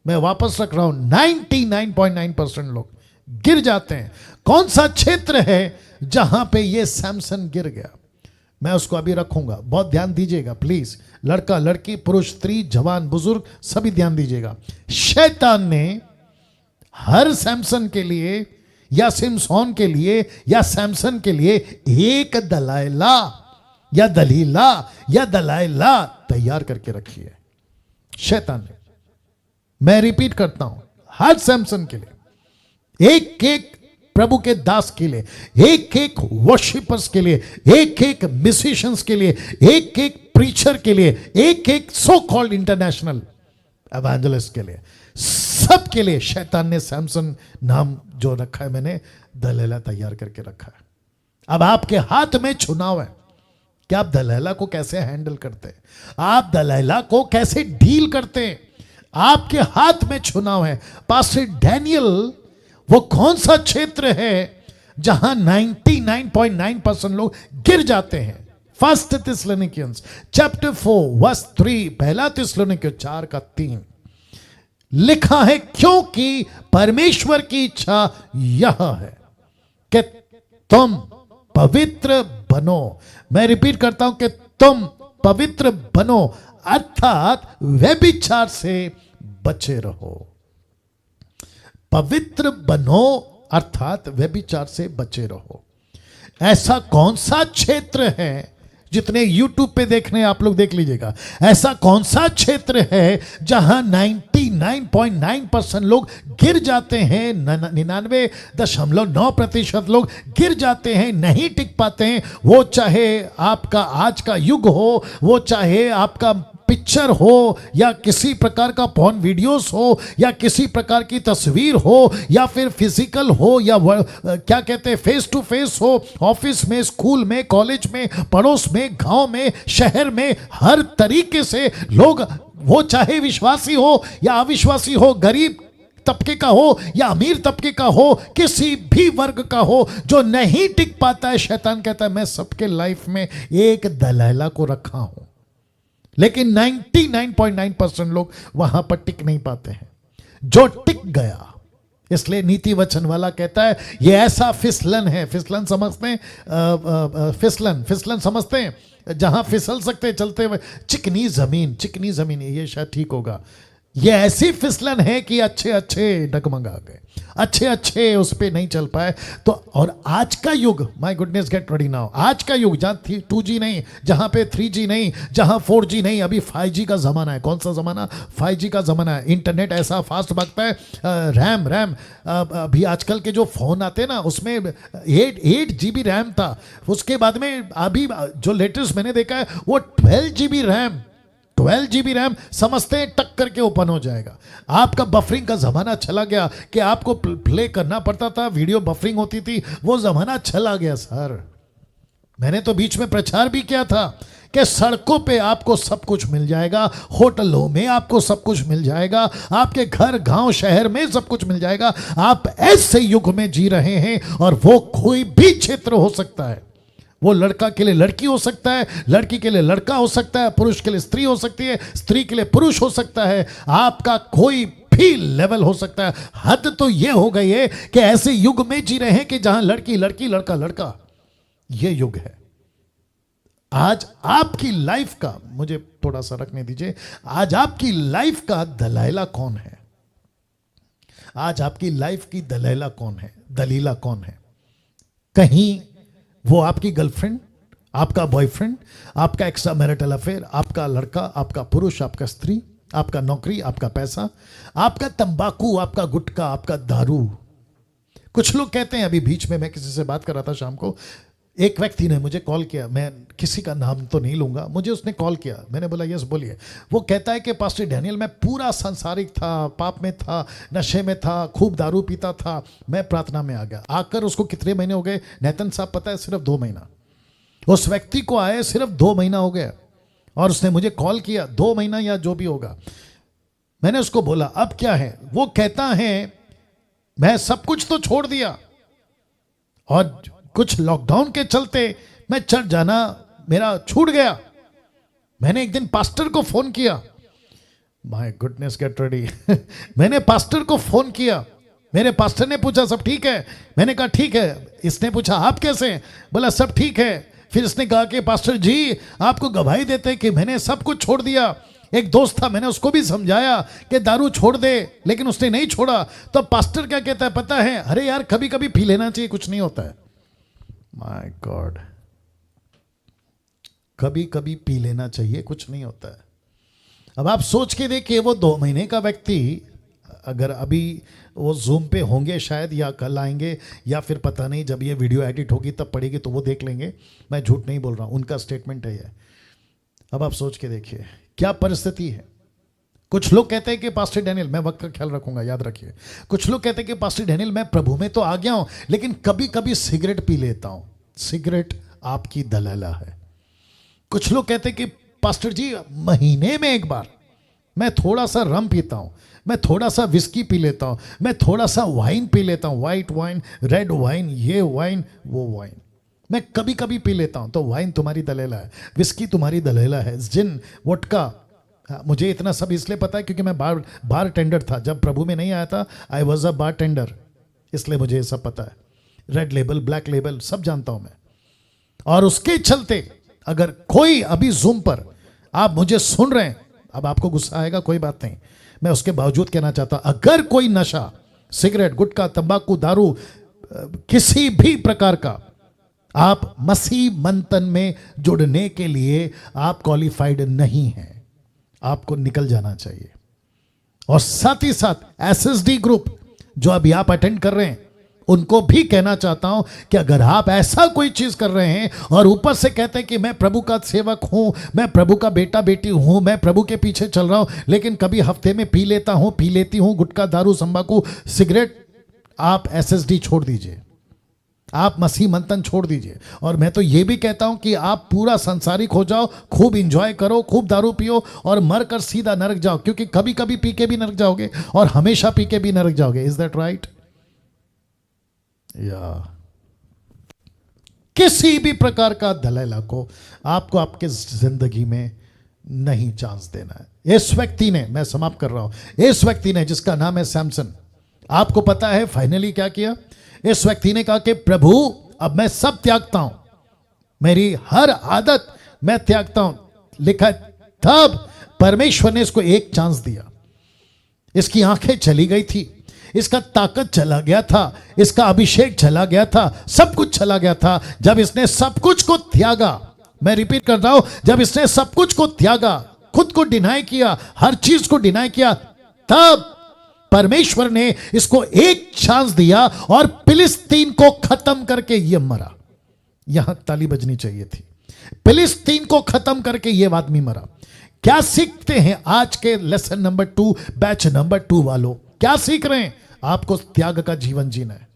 मैं वापस रख रहा हूं, 99.9% लोग गिर जाते हैं। कौन सा क्षेत्र है जहां पे ये सैमसन गिर गया? मैं उसको अभी रखूंगा, बहुत ध्यान दीजिएगा प्लीज। लड़का लड़की, पुरुष स्त्री, जवान बुजुर्ग, सभी ध्यान दीजिएगा। शैतान ने हर सैमसन के लिए या सिमसोन के लिए या सैमसन के लिए एक दलाइला या दलीला या दलाइला तैयार करके रखी है शैतान ने। मैं रिपीट करता हूं, हर सैमसन के लिए, एक एक प्रभु के दास के लिए, एक एक वर्शिपर्स के लिए, एक एक म्यूजिशियंस के लिए, एक एक प्रीचर के लिए, एक एक सो कॉल्ड इंटरनेशनल एवेंजलिस्ट के लिए, सब के लिए शैतान ने सैमसन नाम जो रखा है, मैंने दलीला तैयार करके रखा है। अब आपके हाथ में चुनाव है कि आप दलीला को कैसे हैंडल करते हैं, आप दलीला को कैसे डील करते हैं। आपके हाथ में चुनाव है। पास्टर डैनियल, वो कौन सा क्षेत्र है जहां 99.9% लोग गिर जाते हैं? फर्स्ट थिस्सलुनीकियंस चैप्टर 4 वर्स 3, पहला थिस्सलुनीकियों 4:3 लिखा है, क्योंकि परमेश्वर की इच्छा यह है कि तुम पवित्र बनो। मैं रिपीट करता हूं कि तुम पवित्र बनो, अर्थात व्यभिचार से बचे रहो। पवित्र बनो अर्थात व्यभिचार से बचे रहो। ऐसा कौन सा क्षेत्र है, जितने YouTube पे देखने आप लोग देख लीजिएगा, ऐसा कौन सा क्षेत्र है जहां 99.9% लोग गिर जाते हैं, 99.9% लोग गिर जाते हैं, नहीं टिक पाते हैं। वो चाहे आपका आज का युग हो, वो चाहे आपका पिक्चर हो या किसी प्रकार का पॉर्न वीडियोस हो या किसी प्रकार की तस्वीर हो या फिर फिजिकल हो या क्या कहते हैं फेस टू फेस हो, ऑफिस में, स्कूल में, कॉलेज में, पड़ोस में, गांव में, शहर में, हर तरीके से लोग, वो चाहे विश्वासी हो या अविश्वासी हो, गरीब तबके का हो या अमीर तबके का हो, किसी भी वर्ग का हो, जो नहीं टिक पाता है, शैतान कहता है मैं सबके लाइफ में एक दलाइला को रखा हूं। लेकिन 99.9% लोग वहां पर टिक नहीं पाते हैं। जो टिक गया, इसलिए नीति वचन वाला कहता है ये ऐसा फिसलन है। फिसलन समझते हैं? फिसलन समझते हैं जहां फिसल सकते चलते हुए, चिकनी जमीन, ये शायद ठीक होगा। ये ऐसी फिसलन है कि अच्छे डगमगा गए, अच्छे उस पर नहीं चल पाए। तो और आज का युग, my goodness get ready now, आज का युग जहाँ 2G नहीं, जहाँ पे 3G नहीं, जहाँ 4G नहीं, अभी 5G का ज़माना है। कौन सा ज़माना? 5G का ज़माना है। इंटरनेट ऐसा फास्ट भागता है, रैम अभी आजकल के जो फ़ोन आते हैं ना, उसमें 8 GB रैम था। उसके बाद में अभी जो लेटेस्ट मैंने देखा है वो 12 GB रैम, 12 GB रैम समझते हैं टक करके ओपन हो जाएगा। आपका बफरिंग का ज़माना चला गया कि आपको प्ले करना पड़ता था, वीडियो बफरिंग होती थी, वो ज़माना चला गया सर। मैंने तो बीच में प्रचार भी किया था कि सड़कों पे आपको सब कुछ मिल जाएगा, होटलों में आपको सब कुछ मिल जाएगा, आपके घर, गांव, शहर में सब कुछ मिल जाएगा। आप ऐसे युग में जी रहे हैं और वो कोई भी क्षेत्र हो सकता है। वो लड़का के लिए लड़की हो सकता है, लड़की के लिए लड़का हो सकता है, पुरुष के लिए स्त्री हो सकती है, स्त्री के लिए पुरुष हो सकता है, आपका कोई भी लेवल हो सकता है। हद तो ये हो गई है कि ऐसे युग में जी रहे हैं कि जहां लड़की लड़की, लड़का लड़का, ये युग है। आज आपकी लाइफ का, मुझे थोड़ा सा रखने दीजिए, आज आपकी लाइफ का दलाइला कौन है? आज आपकी लाइफ की दलाइला कौन है? दलीला कौन है? कहीं वो आपकी गर्लफ्रेंड, आपका बॉयफ्रेंड, आपका एक्स्ट्रा मैरिटल अफेयर, आपका लड़का, आपका पुरुष, आपका स्त्री, आपका नौकरी, आपका पैसा, आपका तंबाकू, आपका गुटखा, आपका दारू। कुछ लोग कहते हैं, अभी बीच में मैं किसी से बात कर रहा था शाम को, एक व्यक्ति ने मुझे कॉल किया, मैं किसी का नाम तो नहीं लूंगा, मुझे उसने कॉल किया, मैंने बोला यस बोलिए। वो कहता है कि पास्टर डैनियल, मैं पूरा सांसारिक था, पाप में था, नशे में था, खूब दारू पीता था, मैं प्रार्थना में आ गया। आकर उसको कितने महीने हो गए नेतन साहब पता है? सिर्फ 2 महीना। उस व्यक्ति को आए सिर्फ 2 महीना हो गया और उसने मुझे कॉल किया, 2 महीना या जो भी होगा। मैंने उसको बोला अब क्या है? वो कहता है मैं सब कुछ तो छोड़ दिया और कुछ लॉकडाउन के चलते मैं चर्च जाना मेरा छूट गया। मैंने एक दिन पास्टर को फोन किया, माय गुडनेस गेट रेडी मैंने पास्टर को फोन किया, मेरे पास्टर ने पूछा सब ठीक है? मैंने कहा ठीक है। इसने पूछा आप कैसे हैं? बोला सब ठीक है। फिर इसने कहा कि पास्टर जी आपको गवाही देते कि मैंने सब कुछ छोड़ दिया। एक दोस्त था, मैंने उसको भी समझाया कि दारू छोड़ दे, लेकिन उसने नहीं छोड़ा। तो पास्टर क्या कहता है पता है? अरे यार कभी कभी पी लेना चाहिए, कुछ नहीं होता है। माय गॉड, कभी कभी पी लेना चाहिए, कुछ नहीं होता है। अब आप सोच के देखिए, वो 2 महीने का व्यक्ति, अगर अभी वो जूम पे होंगे शायद, या कल आएंगे, या फिर पता नहीं, जब ये वीडियो एडिट होगी तब पड़ेगी तो वो देख लेंगे, मैं झूठ नहीं बोल रहा हूं, उनका स्टेटमेंट है ये। अब आप सोच के देखिए क्या परिस्थिति है। कुछ लोग कहते हैं कि पास्टर डैनियल, मैं वक्त का ख्याल रखूंगा, याद रखिए, कुछ लोग कहते हैं कि पास्टर डैनियल मैं प्रभु में तो आ गया हूं, लेकिन कभी कभी सिगरेट पी लेता हूं। सिगरेट आपकी दलाला है। कुछ लोग कहते हैं कि पास्टर जी महीने में एक बार मैं थोड़ा सा रम पीता हूं, मैं थोड़ा सा विस्की पी लेता हूं, मैं थोड़ा सा वाइन पी लेता हूं, वाइट वाइन, रेड वाइन, ये वाइन, वो वाइन, मैं कभी कभी पी लेता हूं। तो वाइन तुम्हारी दलेला है, विस्की तुम्हारी दलेला है, जिन, वोडका। मुझे इतना सब इसलिए पता है क्योंकि मैं बार टेंडर था, जब प्रभु में नहीं आया था, I was a bar tender, इसलिए मुझे ये सब पता है। रेड लेबल, ब्लैक लेबल सब जानता हूं मैं। और उसके चलते अगर कोई अभी जूम पर आप मुझे सुन रहे हैं, अब आपको गुस्सा आएगा, कोई बात नहीं, मैं उसके बावजूद कहना चाहता हूं, अगर कोई नशा, सिगरेट, गुटखा, तंबाकू, दारू, किसी भी प्रकार का आप मसीह मंथन में जुड़ने के लिए आप क्वालिफाइड नहीं हैं, आपको निकल जाना चाहिए। और साथ ही साथ एसएसडी ग्रुप जो अभी आप अटेंड कर रहे हैं, उनको भी कहना चाहता हूं कि अगर आप ऐसा कोई चीज कर रहे हैं और ऊपर से कहते हैं कि मैं प्रभु का सेवक हूं, मैं प्रभु का बेटा बेटी हूं, मैं प्रभु के पीछे चल रहा हूं, लेकिन कभी हफ्ते में पी लेती हूं गुटखा, दारू, तंबाकू, सिगरेट, आप एसएसडी छोड़ दीजिए, आप मसीह मंथन छोड़ दीजिए। और मैं तो ये भी कहता हूं कि आप पूरा संसारिक हो जाओ, खूब इंजॉय करो, खूब दारू पियो और मर कर सीधा नरक जाओ, क्योंकि कभी कभी पी के भी नरक जाओगे और हमेशा पी के भी नरक जाओगे। Is that right? या किसी भी प्रकार का दलाला को आपको आपके जिंदगी में नहीं चांस देना है। इस व्यक्ति ने, मैं समाप्त कर रहा हूं, इस व्यक्ति ने जिसका नाम है सैमसन, आपको पता है फाइनली क्या किया? इस व्यक्ति ने कहा कि प्रभु अब मैं सब त्यागता हूं, मेरी हर आदत मैं त्यागता हूं। लिखा तब परमेश्वर ने इसको एक चांस दिया। इसकी आंखें चली गई थी, इसका ताकत चला गया था, इसका अभिषेक चला गया था, सब कुछ चला गया था। जब इसने सब कुछ को त्यागा, मैं रिपीट कर रहा हूं, जब इसने सब कुछ को त्यागा, खुद को डिनाई किया, हर चीज को डिनाई किया, तब परमेश्वर ने इसको एक चांस दिया और फिलिस्तीन को खत्म करके ये मरा। यहां ताली बजनी चाहिए थी। फिलिस्तीन को खत्म करके ये आदमी मरा। क्या सीखते हैं आज के लेसन नंबर 2, बैच नंबर 2 वालों? क्या सीख रहे हैं? आपको त्याग का जीवन जीना है,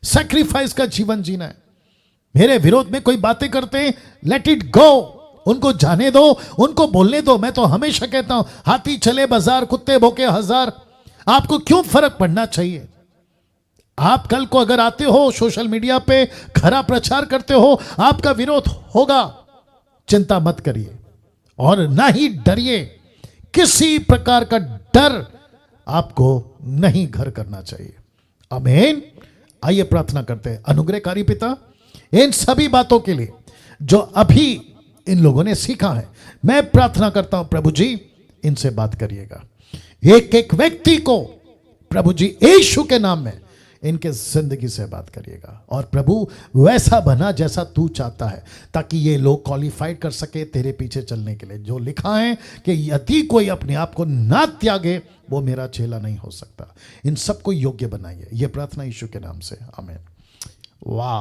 सैक्रिफाइस का जीवन जीना है। मेरे विरोध में कोई बातें करते हैं, लेट इट गो, उनको जाने दो, उनको बोलने दो। मैं तो हमेशा कहता हूं, हाथी चले बाजार, कुत्ते भौंके हजार। आपको क्यों फर्क पड़ना चाहिए? आप कल को अगर आते हो सोशल मीडिया पे खरा प्रचार करते हो, आपका विरोध होगा, चिंता मत करिए और ना ही डरिए। किसी प्रकार का डर आपको नहीं घर करना चाहिए। आमीन। आइए प्रार्थना करते हैं। अनुग्रहकारी पिता, इन सभी बातों के लिए जो अभी इन लोगों ने सीखा है, मैं प्रार्थना करता हूं प्रभु जी इनसे बात करिएगा। एक एक व्यक्ति को प्रभु जी यीशु के नाम में इनके जिंदगी से बात करिएगा और प्रभु वैसा बना जैसा तू चाहता है, ताकि ये लोग क्वालिफाइड कर सके तेरे पीछे चलने के लिए। जो लिखा है कि यदि कोई अपने आप को ना त्यागे वो मेरा चेला नहीं हो सकता। इन सबको योग्य बनाइए, ये प्रार्थना यीशु के नाम से, आमीन। वाह।